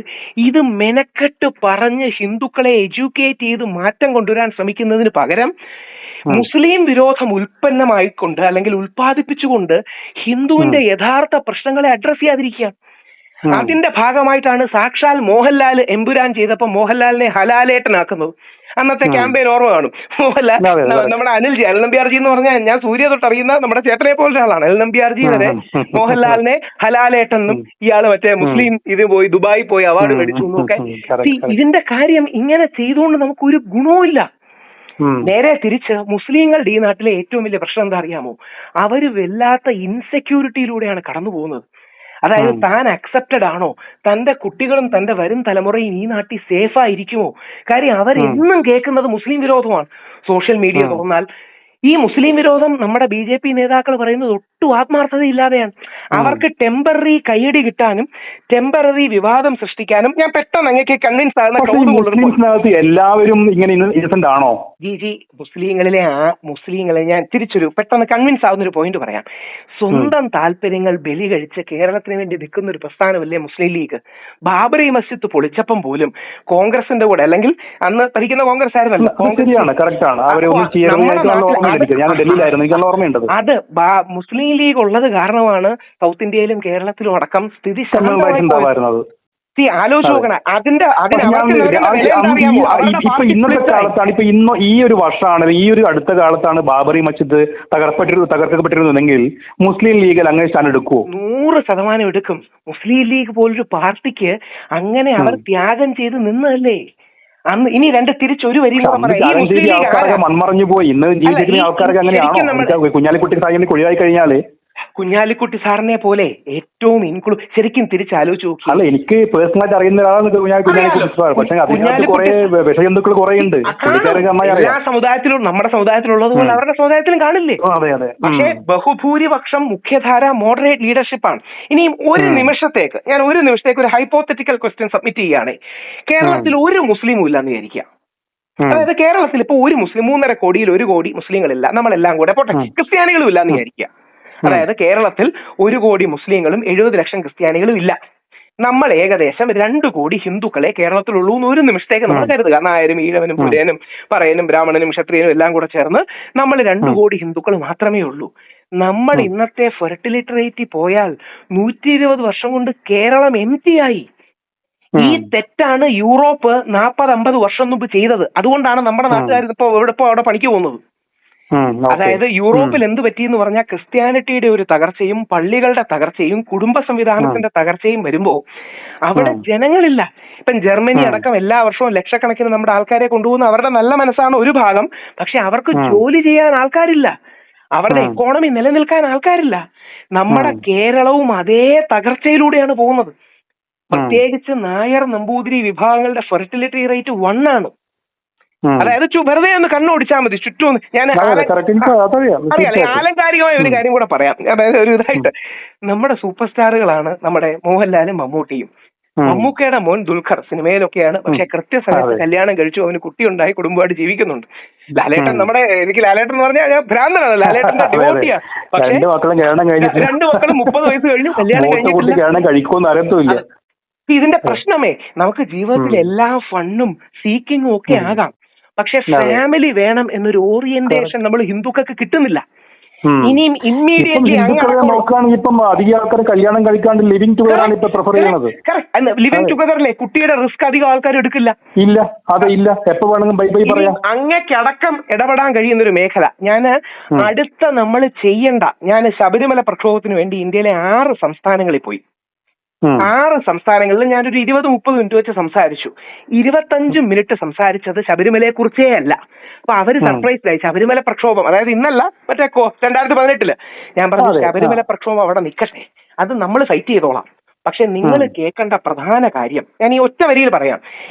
ഇത് മെനക്കെട്ട് പറഞ്ഞ് ഹിന്ദുക്കളെ എഡ്യൂക്കേറ്റ് ചെയ്ത് മാറ്റം കൊണ്ടുവരാൻ ശ്രമിക്കുന്നതിന് പകരം മുസ്ലിം വിരോധം ഉൽപ്പന്നമായിക്കൊണ്ട് അല്ലെങ്കിൽ ഉൽപ്പാദിപ്പിച്ചുകൊണ്ട് ഹിന്ദുവിന്റെ യഥാർത്ഥ പ്രശ്നങ്ങളെ അഡ്രസ് ചെയ്യാതിരിക്കുക. അതിന്റെ ഭാഗമായിട്ടാണ് സാക്ഷാൽ മോഹൻലാൽ എമ്പുരാൻ ചെയ്തപ്പോൾ മോഹൻലാലിനെ ഹലാലേട്ടനാക്കുന്നത്. അന്നത്തെ ക്യാമ്പയിൻ ഓർമ്മ കാണും. മോഹൻലാൽ നമ്മുടെ അനിൽ നമ്പ്യാർജി എന്ന് പറഞ്ഞാൽ ഞാൻ സൂര്യ തൊട്ട് അറിയുന്ന നമ്മുടെ ചേട്ടനെ പോലത്തെ ആളാണ്. അനിൽ നമ്പ്യാർജി വരെ മോഹൻലാലിനെ ഹലാലേട്ടെന്നും ഇയാള് മറ്റേ മുസ്ലിം ഇത് പോയി ദുബായി പോയി അവാർഡ് മേടിച്ചു എന്നൊക്കെ. ഇതിന്റെ കാര്യം ഇങ്ങനെ ചെയ്തുകൊണ്ട് നമുക്കൊരു ഗുണവുമില്ല. നേരെ തിരിച്ച് മുസ്ലിങ്ങളുടെ ഈ നാട്ടിലെ ഏറ്റവും വലിയ പ്രശ്നം എന്താ അറിയാമോ, അവര് വല്ലാത്ത ഇൻസെക്യൂരിറ്റിയിലൂടെയാണ് കടന്നു പോകുന്നത്. അതായത് താൻ അക്സെപ്റ്റഡ് ആണോ, തന്റെ കുട്ടികളും തന്റെ വരും തലമുറയും ഈ നാട്ടിൽ സേഫ് ആയിരിക്കുമോ? കാര്യം അവരെന്നും കേൾക്കുന്നത് മുസ്ലിം വിരോധമാണ്. സോഷ്യൽ മീഡിയ തുറന്നാൽ ഈ മുസ്ലിം വിരോധം നമ്മുടെ BJP നേതാക്കൾ പറയുന്നത് ഒട്ടും ആത്മാർത്ഥതയില്ലാതെയാണ്. അവർക്ക് ടെമ്പററി കയ്യടി കിട്ടാനും ടെമ്പററി വിവാദം സൃഷ്ടിക്കാനും ഞാൻ പെട്ടെന്ന് അങ്ങേക്ക് കൺവിൻസ് ആകുന്ന എല്ലാവരും ഇങ്ങനെ ഇന്നസെന്റ് ആണോ? മുസ്ലിങ്ങളെ ഞാൻ തിരിച്ചൊരു പെട്ടെന്ന് കൺവിൻസ് ആവുന്ന ഒരു പോയിന്റ് പറയാം. സ്വന്തം താല്പര്യങ്ങൾ ബലി കഴിച്ച് കേരളത്തിന് വേണ്ടി നിൽക്കുന്ന ഒരു പ്രസ്ഥാനമല്ലേ മുസ്ലിം ലീഗ്. ബാബറി മസ്ജിദ് പൊളിച്ചപ്പം പോലും കോൺഗ്രസിന്റെ കൂടെ, അല്ലെങ്കിൽ അന്ന് ഭരിക്കുന്ന കോൺഗ്രസ് ആയിരുന്നല്ലോ, അത് മുസ്ലിം ലീഗ് ഉള്ളത് കാരണമാണ് സൗത്ത് ഇന്ത്യയിലും കേരളത്തിലും അടക്കം സ്ഥിതി ശാന്തമായിരുന്നത്. ആലോചിച്ച് നോക്കണം. ഇപ്പൊ ഇന്നത്തെ കാലത്താണ്, ഇപ്പൊ ഇന്ന് ഈ ഒരു വർഷമാണ്, ഈ ഒരു അടുത്ത കാലത്താണ് ബാബറി മസ്ജിദ് തകർക്കപ്പെട്ടിരുന്നെങ്കിൽ മുസ്ലിം ലീഗിൽ അങ്ങനെ സ്ഥാനം എടുക്കുമോ? 100% എടുക്കും. മുസ്ലിം ലീഗ് പോലൊരു പാർട്ടിക്ക് അങ്ങനെ അവർ ത്യാഗം ചെയ്ത് നിന്നതല്ലേ അന്ന്. ഇനി തിരിച്ചൊരു വരി മൺമറഞ്ഞു പോയി. ഇന്ന് ജീവിച്ചിരിക്കുന്ന ആൾക്കാർക്ക് അങ്ങനെയാണോ? കുഞ്ഞാലിക്കുട്ടി സാഹിബിന് കുഴിയായി കഴിഞ്ഞാല് കുഞ്ഞാലിക്കുട്ടി സാറിനെ പോലെ ഏറ്റവും ശരിക്കും തിരിച്ചാലോചിച്ച് നോക്കി. അല്ല, എനിക്ക് പേഴ്സണലായിട്ട് അറിയുന്ന ഒരാളാണ് കുഞ്ഞാലിക്കുട്ടി സാർ. പക്ഷെ അതിനകത്ത് കുറെ വിഷജന്തുക്കൾ കുറെ ഉണ്ട്. എല്ലാ സമുദായത്തിലും, നമ്മുടെ സമുദായത്തിലുള്ളത് പോലെ അവരുടെ സമുദായത്തിലും കാണില്ലേ? പക്ഷേ ബഹുഭൂരിപക്ഷം മുഖ്യധാര മോഡറേറ്റ് ലീഡർഷിപ്പാണ്. ഇനിയും ഒരു നിമിഷത്തേക്ക് ഒരു ഹൈപ്പോത്തറ്റിക്കൽ ക്വസ്റ്റ്യൻ സബ്മിറ്റ് ചെയ്യുകയാണെ, കേരളത്തിൽ ഒരു മുസ്ലിമും ഇല്ലാന്ന് വിചാരിക്കുക. അതായത് കേരളത്തിൽ ഇപ്പൊ ഒരു മുസ്ലിം 3.5 കോടിയിൽ 1 കോടി മുസ്ലിങ്ങളില്ല, നമ്മളെല്ലാം കൂടെ പോട്ടെ, ക്രിസ്ത്യാനികളും ഇല്ലാന്ന് വിചാരിക്കുക. അതായത് കേരളത്തിൽ 1 കോടി മുസ്ലിങ്ങളും 70 ലക്ഷം ക്രിസ്ത്യാനികളും ഇല്ല. നമ്മൾ ഏകദേശം 2 കോടി ഹിന്ദുക്കളെ കേരളത്തിലുള്ളൂ എന്ന് ഒരു നിമിഷത്തേക്ക് നമ്മൾ കരുതുക. നായരും ഈഴവനും പുലയനും പറയനും ബ്രാഹ്മണനും ക്ഷത്രിയനും എല്ലാം കൂടെ ചേർന്ന് നമ്മൾ 2 കോടി ഹിന്ദുക്കൾ മാത്രമേ ഉള്ളൂ. നമ്മൾ ഇന്നത്തെ ഫെർട്ടിലിറ്റി റേറ്റ് പോയാൽ 120 വർഷം കൊണ്ട് കേരളം എംറ്റി ആയി. ഈ തെറ്റാണ് യൂറോപ്പ് 40-50 വർഷം മുമ്പ് ചെയ്തത്. അതുകൊണ്ടാണ് നമ്മുടെ നാട്ടുകാർ ഇപ്പോ അവിടെ പണിക്ക് പോകുന്നത്. അതായത് യൂറോപ്പിൽ എന്ത് പറ്റിയെന്ന് പറഞ്ഞാൽ ക്രിസ്ത്യാനിറ്റിയുടെ ഒരു തകർച്ചയും പള്ളികളുടെ തകർച്ചയും കുടുംബ സംവിധാനത്തിന്റെ തകർച്ചയും വരുമ്പോ അവിടെ ജനങ്ങളില്ല. ഇപ്പം ജർമ്മനി അടക്കം എല്ലാ വർഷവും ലക്ഷക്കണക്കിന് നമ്മുടെ ആൾക്കാരെ കൊണ്ടുപോകുന്ന അവരുടെ നല്ല മനസ്സാണ് ഒരു ഭാഗം. പക്ഷെ അവർക്ക് ജോലി ചെയ്യാൻ ആൾക്കാരില്ല, അവരുടെ ഇക്കോണമി നിലനിൽക്കാൻ ആൾക്കാരില്ല. നമ്മുടെ കേരളവും അതേ തകർച്ചയിലൂടെയാണ് പോകുന്നത്. പ്രത്യേകിച്ച് നായർ നമ്പൂതിരി വിഭാഗങ്ങളുടെ ഫെർട്ടിലിറ്റി റേറ്റ് 1 ആണ്. അതായത് വെറുതെ ഒന്ന് കണ്ണോടിച്ചാൽ മതി ചുറ്റും. ഞാൻ അറിയാലേ, ആലങ്കാരികമായ ഒരു കാര്യം കൂടെ പറയാം. അതായത് ഒരു ഇതായിട്ട് നമ്മുടെ സൂപ്പർ സ്റ്റാറുകളാണ് നമ്മുടെ മോഹൻലാലും മമ്മൂട്ടിയും. മമ്മൂക്കയുടെ മോൻ ദുൽഖർ സിനിമയിലൊക്കെയാണ്, പക്ഷെ കൃത്യസമയത്ത് കല്യാണം കഴിച്ചു, അവന് കുട്ടിയുണ്ടായി, കുടുംബമായിട്ട് ജീവിക്കുന്നുണ്ട്. ലാലേട്ടൻ എനിക്ക് ലാലേട്ടൻ എന്ന് പറഞ്ഞാൽ ഞാൻ ഭ്രാന്തനാണ്, ലാലേട്ടന്റെ ഡിവോട്ടിയാണ്. പക്ഷെ 2 മക്കളും 30 വയസ്സ് കഴിഞ്ഞു, കല്യാണം കഴിഞ്ഞിട്ടില്ല. ഇതിന്റെ പ്രശ്നമേ നമുക്ക് ജീവിതത്തിൽ എല്ലാ ഫണ്ണും സീക്കിങ്ങും ഒക്കെ ആകാം, പക്ഷെ ഫാമിലി വേണം എന്നൊരു ഓറിയന്റേഷൻ നമ്മൾ ഹിന്ദുക്കൾക്ക് കിട്ടുന്നില്ല. ഇനിയും ഇമ്മീഡിയറ്റ്ലി കല്യാണം കഴിക്കാണ്ട് ലിവിംഗ് ടുഗദറാണ് ഇപ്പൊ പ്രിഫർ ചെയ്യുന്നത്. ലിവിംഗ് ടുഗദറിലെ കുട്ടിയുടെ റിസ്ക് അധികം ആൾക്കാർ എടുക്കില്ല. ഇല്ല, അതില്ല, എപ്പോ വേണമെങ്കിലും ബൈ ബൈ പറയാം. അങ്ങക്കടക്കം ഇടപെടാൻ കഴിയുന്ന ഒരു മേഖല. നമ്മൾ ചെയ്യണ്ട. ഞാൻ ശബരിമല പ്രക്ഷോഭത്തിന് വേണ്ടി ഇന്ത്യയിലെ 6 സംസ്ഥാനങ്ങളിൽ പോയി. 6 സംസ്ഥാനങ്ങളിൽ ഞാനൊരു 20-30 മിനിറ്റ് വെച്ച് സംസാരിച്ചു. 25 മിനിറ്റ് സംസാരിച്ചത് ശബരിമലയെ കുറിച്ചേ അല്ല. അപ്പൊ അവര് സർപ്രൈസ്ഡ് ആയി. ശബരിമല പ്രക്ഷോഭം, അതായത് ഇന്നല്ല, മറ്റേ 2018 ഞാൻ പറഞ്ഞു ശബരിമല പ്രക്ഷോഭം അവിടെ നിൽക്കട്ടെ, അത് നമ്മൾ ഫൈറ്റ് ചെയ്തോളാം. പക്ഷെ നിങ്ങൾ കേൾക്കേണ്ട പ്രധാന കാര്യം ഞാൻ ഈ ഒറ്റ വരിയിൽ പറയാം.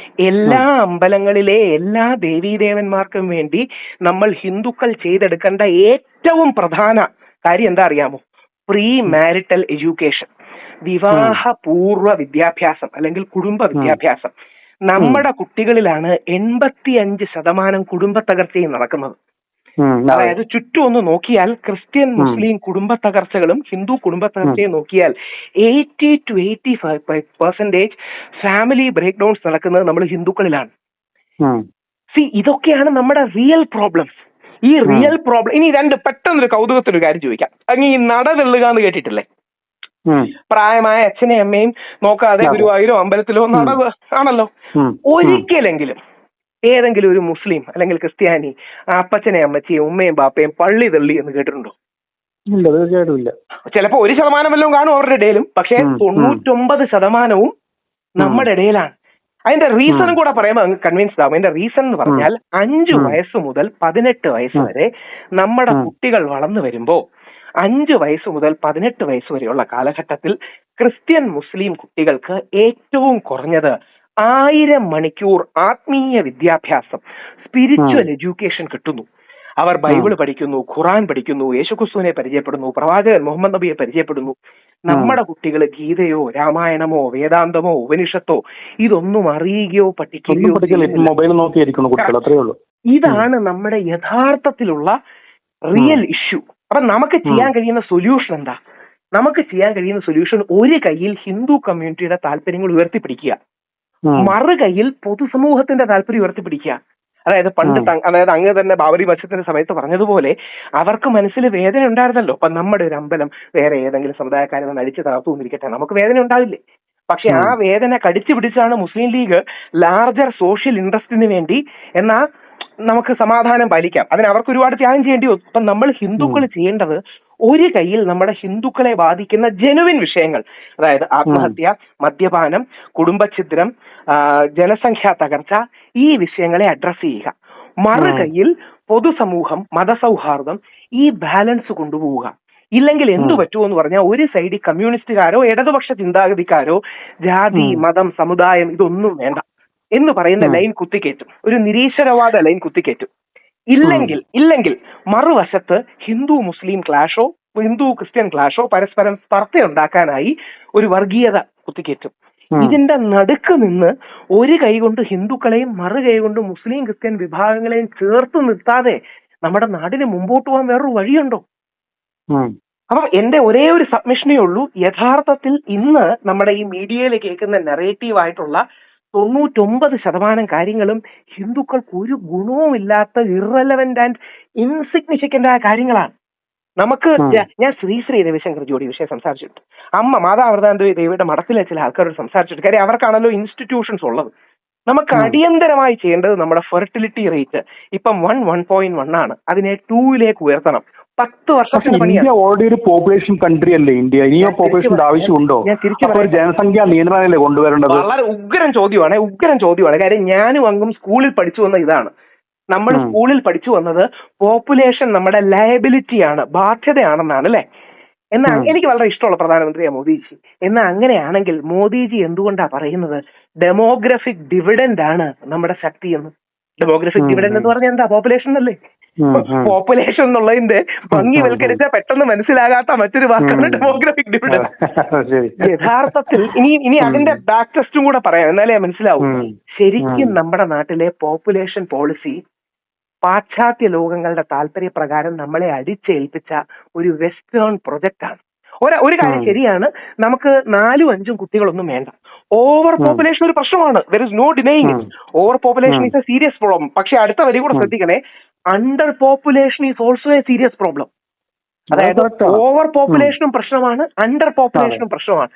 എല്ലാ അമ്പലങ്ങളിലെ എല്ലാ ദേവീദേവന്മാർക്കും വേണ്ടി നമ്മൾ ഹിന്ദുക്കൾ ചെയ്തെടുക്കേണ്ട ഏറ്റവും പ്രധാന കാര്യം എന്താ അറിയാമോ? പ്രീ മാരിറ്റൽ എഡ്യൂക്കേഷൻ, വിവാഹപൂർവ്വ വിദ്യാഭ്യാസം അല്ലെങ്കിൽ കുടുംബ വിദ്യാഭ്യാസം. നമ്മുടെ കുട്ടികളിലാണ് 85% കുടുംബ തകർച്ചയും നടക്കുന്നത്. അതായത് ചുറ്റും ഒന്ന് നോക്കിയാൽ ക്രിസ്ത്യൻ മുസ്ലിം കുടുംബ തകർച്ചകളും ഹിന്ദു കുടുംബ തകർച്ചയും നോക്കിയാൽ 80 to 85% ഫാമിലി ബ്രേക്ക് ഡൗൺസ് നടക്കുന്നത് നമ്മൾ ഹിന്ദുക്കളിലാണ്. ഇതൊക്കെയാണ് നമ്മുടെ റിയൽ പ്രോബ്ലംസ്. ഈ റിയൽ പ്രോബ്ലം ഇനി പെട്ടെന്നൊരു കൗതുകത്തിനൊരു കാര്യം ചോദിക്കാം. അങ്ങ് ഈ നട വെള്ളുക എന്ന് കേട്ടിട്ടില്ലേ? പ്രായമായ അച്ഛനെയും അമ്മയും നോക്കാതെ ഗുരുവായൂരോ അമ്പലത്തിലോ നട ആണല്ലോ. ഒരിക്കലെങ്കിലും ഏതെങ്കിലും ഒരു മുസ്ലിം അല്ലെങ്കിൽ ക്രിസ്ത്യാനി അപ്പച്ചനെയും അമ്മച്ചിയും ഉമ്മയും ബാപ്പയും പള്ളി തള്ളി എന്ന് കേട്ടിട്ടുണ്ടോ? ഇല്ല, തീർച്ചയായിട്ടും ഇല്ല. ചിലപ്പോ 1% വല്ലതും കാണും അവരുടെ ഇടയിലും. പക്ഷെ 99% നമ്മുടെ ഇടയിലാണ്. അതിന്റെ റീസണും കൂടെ പറയുമ്പോൾ അങ്ങ് കൺവിൻസ്ഡ് ആവും. അതിന്റെ റീസൺ എന്ന് പറഞ്ഞാൽ 5 വയസ്സ് മുതൽ 18 വയസ്സ് വരെ നമ്മുടെ കുട്ടികൾ വളർന്നു വരുമ്പോ 5 വയസ്സ് മുതൽ 18 വയസ്സ് വരെയുള്ള കാലഘട്ടത്തിൽ ക്രിസ്ത്യൻ മുസ്ലിം കുട്ടികൾക്ക് ഏറ്റവും കുറഞ്ഞത് 1000 മണിക്കൂർ ആത്മീയ വിദ്യാഭ്യാസം, സ്പിരിച്വൽ എഡ്യൂക്കേഷൻ കിട്ടുന്നു. അവർ ബൈബിൾ പഠിക്കുന്നു, ഖുറാൻ പഠിക്കുന്നു, യേശുക്രിസ്തുവിനെ പരിചയപ്പെടുന്നു, പ്രവാചകൻ മുഹമ്മദ് നബിയെ പരിചയപ്പെടുന്നു. നമ്മുടെ കുട്ടികൾ ഗീതയോ രാമായണമോ വേദാന്തമോ ഉപനിഷത്തോ ഇതൊന്നും അറിയുകയോ പഠിക്കുകയോ മൊബൈൽ നോക്കിയിരിക്കുന്നു കുട്ടികൾ, അത്രേ ഉള്ളൂ. ഇതാണ് നമ്മുടെ യഥാർത്ഥത്തിലുള്ള റിയൽ ഇഷ്യൂ. അപ്പൊ നമുക്ക് ചെയ്യാൻ കഴിയുന്ന സൊല്യൂഷൻ എന്താ? നമുക്ക് ചെയ്യാൻ കഴിയുന്ന സൊല്യൂഷൻ ഒരു കയ്യിൽ ഹിന്ദു കമ്മ്യൂണിറ്റിയുടെ താല്പര്യങ്ങൾ ഉയർത്തിപ്പിടിക്കുക, മറു കയ്യിൽ പൊതുസമൂഹത്തിന്റെ താല്പര്യം ഉയർത്തിപ്പിടിക്കുക. അതായത് അതായത് അങ്ങ് തന്നെ ബാബരി മസ്ജിദിന്റെ സമയത്ത് പറഞ്ഞതുപോലെ അവർക്ക് മനസ്സിൽ വേദന ഉണ്ടായിരുന്നല്ലോ. അപ്പൊ നമ്മുടെ ഒരു അമ്പലം വേറെ ഏതെങ്കിലും സമുദായക്കാരെ ഒന്ന് അടിച്ചു തകർത്തുന്നിരിക്കട്ടെ, നമുക്ക് വേദന ഉണ്ടാവില്ലേ? പക്ഷെ ആ വേദന കടിച്ചു പിടിച്ചാണ് മുസ്ലിം ലീഗ് ലാർജർ സോഷ്യൽ ഇൻട്രസ്റ്റിന് വേണ്ടി എന്നാ നമുക്ക് സമാധാനം പാലിക്കാം, അതിന് അവർക്ക് ഒരുപാട് ത്യാഗം ചെയ്യേണ്ടി വരും. അപ്പൊ നമ്മൾ ഹിന്ദുക്കൾ ചെയ്യേണ്ടത് ഒരു കയ്യിൽ നമ്മുടെ ഹിന്ദുക്കളെ ബാധിക്കുന്ന ജെനുവിൻ വിഷയങ്ങൾ, അതായത് ആത്മഹത്യ, മദ്യപാനം, കുടുംബഛിദ്രം, ജനസംഖ്യാ തകർച്ച, ഈ വിഷയങ്ങളെ അഡ്രസ് ചെയ്യുക. മറു കയ്യിൽ പൊതുസമൂഹം, മതസൗഹാർദ്ദം, ഈ ബാലൻസ് കൊണ്ടുപോവുക. ഇല്ലെങ്കിൽ എന്തു പറ്റുമെന്ന് പറഞ്ഞാൽ ഒരു സൈഡിൽ കമ്മ്യൂണിസ്റ്റുകാരോ ഇടതുപക്ഷ ചിന്താഗതിക്കാരോ ജാതി, മതം, സമുദായം ഇതൊന്നും വേണ്ട എന്ന് പറയുന്ന ലൈൻ കുത്തിക്കയറ്റും, ഒരു നിരീശ്വരവാദ ലൈൻ കുത്തിക്കയറ്റും. ഇല്ലെങ്കിൽ മറുവശത്ത് ഹിന്ദു മുസ്ലിം ക്ലാഷോ ഹിന്ദു ക്രിസ്ത്യൻ ക്ലാഷോ പരസ്പരം സ്പർദ്ധയുണ്ടാക്കാനായി ഒരു വർഗീയത കുത്തിക്കയറ്റും. ഇതിന്റെ നടുക്ക് നിന്ന് ഒരു കൈ കൊണ്ട് ഹിന്ദുക്കളെയും മറു കൈ കൊണ്ട് മുസ്ലിം ക്രിസ്ത്യൻ വിഭാഗങ്ങളെയും ചേർത്ത് നിർത്താതെ നമ്മുടെ നാടിന് മുമ്പോട്ട് പോകാൻ വേറൊരു വഴിയുണ്ടോ? അപ്പം എന്റെ ഒരേ ഒരു സബ്മിഷനേ ഉള്ളൂ. യഥാർത്ഥത്തിൽ ഇന്ന് നമ്മുടെ ഈ മീഡിയയിൽ കേൾക്കുന്ന നെറേറ്റീവ് ആയിട്ടുള്ള 99% കാര്യങ്ങളും ഹിന്ദുക്കൾക്ക് ഒരു ഗുണവുമില്ലാത്ത ഇറലവന്റ് ആൻഡ് ഇൻസിഗ്നിഫിക്കന്റ് ആയ കാര്യങ്ങളാണ്. നമുക്ക് ഞാൻ ശ്രീ രവിശങ്കർ ജോഡി വിഷയം സംസാരിച്ചിട്ട്, അമ്മ മാതാവൃതാനന്ദ ദേവിയുടെ മഠത്തിലെ ചില ആൾക്കാരോട് സംസാരിച്ചിട്ട്, കാര്യം അവർക്കാണല്ലോ ഇൻസ്റ്റിറ്റ്യൂഷൻസ് ഉള്ളത്. നമുക്ക് അടിയന്തരമായി ചെയ്യേണ്ടത് നമ്മുടെ ഫെർട്ടിലിറ്റി റേറ്റ് ഇപ്പം 1.1 ആണ്, അതിനെ 2 ഉയർത്തണം. 10 വർഷത്തിന് പണിയാണ്. ഓൾറെഡി ഒരു പോപ്പുലേഷൻ കൺട്രി അല്ലേ ഇന്ത്യ, ഇനിയോ പോപ്പുലേഷന്റെ ആവശ്യമുണ്ടോ? ജനസംഖ്യാ നിയന്ത്രണമല്ലേ കൊണ്ടുവരേണ്ടത്? വളരെ ഉഗ്രൻ ചോദ്യമാണ്. കാര്യം ഞാനും അങ്ങും സ്കൂളിൽ പഠിച്ചു വന്ന ഇതാണ്. നമ്മൾ സ്കൂളിൽ പഠിച്ചു വന്നത് പോപ്പുലേഷൻ നമ്മുടെ ലയബിലിറ്റിയാണ്, ബാധ്യതയാണെന്നാണ് അല്ലെ. എന്നാൽ എനിക്ക് വളരെ ഇഷ്ടമുള്ള പ്രധാനമന്ത്രിയാണ് മോദിജി. എന്നാൽ അങ്ങനെയാണെങ്കിൽ മോദിജി എന്തുകൊണ്ടാ പറയുന്നത് ഡെമോഗ്രഫിക് ഡിവിഡൻഡ് ആണ് നമ്മുടെ ശക്തി എന്ന്? ഡെമോഗ്രഫിക് ഡിവിഡൻഡ് എന്ന് പറഞ്ഞാൽ എന്താ? പോപ്പുലേഷൻ അല്ലേ. പോപ്പുലേഷൻ എന്നുള്ളതിന്റെ ഭംഗിവൽക്കരിച്ച പെട്ടെന്ന് മനസ്സിലാകാത്ത മറ്റൊരു വാക്കാണ് ഡെമോഗ്രഫിക് ഡിവിഡൻഡ്. യഥാർത്ഥത്തിൽ ഇനി അതിന്റെ ബാക്ക് ടെസ്റ്റും കൂടെ പറയാം, എന്നാലേ മനസ്സിലാവും. ശരിക്കും നമ്മുടെ നാട്ടിലെ പോപ്പുലേഷൻ പോളിസി പാശ്ചാത്യ ലോകങ്ങളുടെ താല്പര്യപ്രകാരം നമ്മളെ അടിച്ചേൽപ്പിച്ച ഒരു വെസ്റ്റേൺ പ്രൊജക്ട് ആണ്. ഒരു കാര്യം ശരിയാണ്, നമുക്ക് 4-5 കുട്ടികളൊന്നും വേണ്ട. ഓവർ പോപ്പുലേഷൻ ഒരു പ്രശ്നമാണ്, there is no denying it. Over population is a serious problem. പക്ഷെ അടുത്ത വരി കൂടെ ശ്രദ്ധിക്കണേ, under population is also a serious problem. അതായത് ഓവർ പോപ്പുലേഷനും പ്രശ്നമാണ്, അണ്ടർ പോപ്പുലേഷനും പ്രശ്നമാണ്.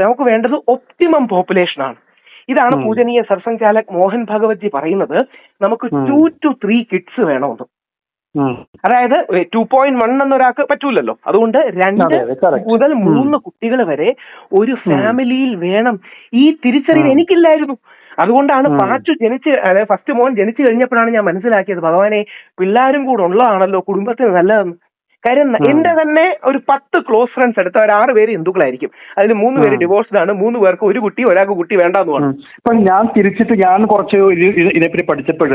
നമുക്ക് വേണ്ടത് ഒപ്റ്റിമം പോപ്പുലേഷൻ ആണ്. ഇതാണ് പൂജനീയ സർസംഘചാലക് മോഹൻ ഭഗവത്ജി പറയുന്നത്, നമുക്ക് 2 to 3 കിഡ്സ് വേണമെന്ന്. അതായത് 2.1 എന്നൊരാൾക്ക് പറ്റൂലല്ലോ. അതുകൊണ്ട് 2 മുതൽ 3 കുട്ടികൾ വരെ ഒരു ഫാമിലിയിൽ വേണം. ഈ തിരിച്ചറിവ് എനിക്കില്ലായിരുന്നു. അതുകൊണ്ടാണ് പാച്ചു അതായത് ഫസ്റ്റ് മോൻ ജനിച്ചു കഴിഞ്ഞപ്പോഴാണ് ഞാൻ മനസ്സിലാക്കിയത്, ഭഗവാനെ പിള്ളേരും കൂടെ ഉള്ളതാണല്ലോ കുടുംബത്തിന് നല്ലതെന്ന്. കാര്യം എന്റെ തന്നെ ഒരു 10 ക്ലോസ് ഫ്രണ്ട്സ് എടുത്ത ഒരു 6 പേര് ഹിന്ദുക്കളായിരിക്കും. അതിൽ 3 പേര് ഡിവോഴ്സ്ഡ് ആണ്, 3 പേർക്ക് ഒരു കുട്ടി, ഒരാൾക്ക് കുട്ടി വേണ്ടെന്ന് പറഞ്ഞു. ഇപ്പൊ ഞാൻ കുറച്ച് ഇതിനെപ്പറ്റി പഠിച്ചപ്പോൾ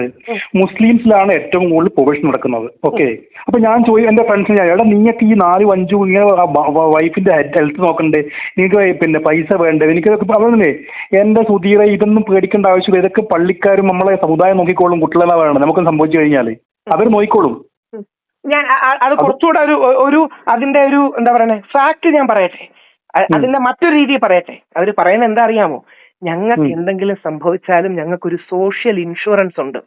മുസ്ലിംസിലാണ് ഏറ്റവും കൂടുതൽ പ്രൊഫഷൻ നടക്കുന്നത്. ഓക്കെ, അപ്പൊ ഞാൻ എന്റെ ഫ്രണ്ട്സിന് എടാ നിങ്ങൾക്ക് ഈ 4-5 ഇങ്ങനെ വൈഫിന്റെ ഹെൽത്ത് നോക്കണ്ടേ, നിങ്ങൾക്ക് പിന്നെ പൈസ വേണ്ടേ, എനിക്ക് പറഞ്ഞേ എന്റെ സുധീറ ഇതൊന്നും പേടിക്കേണ്ട ആവശ്യമില്ല, ഇതൊക്കെ പള്ളിക്കാരും നമ്മളെ സമുദായം നോക്കിക്കോളും, കുട്ടികളെ വേണം, നമുക്കും സംഭവിച്ചു കഴിഞ്ഞാൽ അവർ നോക്കിക്കോളും. ഞാൻ അത് കുറച്ചുകൂടെ ഒരു അതിന്റെ ഒരു എന്താ പറയുന്നത് ഫാക്ട് ഞാൻ പറയട്ടെ, അതിന്റെ മറ്റൊരു രീതി പറയട്ടെ. അവര് പറയുന്നത് എന്താ അറിയാമോ, ഞങ്ങൾക്ക് എന്തെങ്കിലും സംഭവിച്ചാലും ഞങ്ങൾക്കൊരു സോഷ്യൽ ഇൻഷുറൻസ് ഉണ്ട്,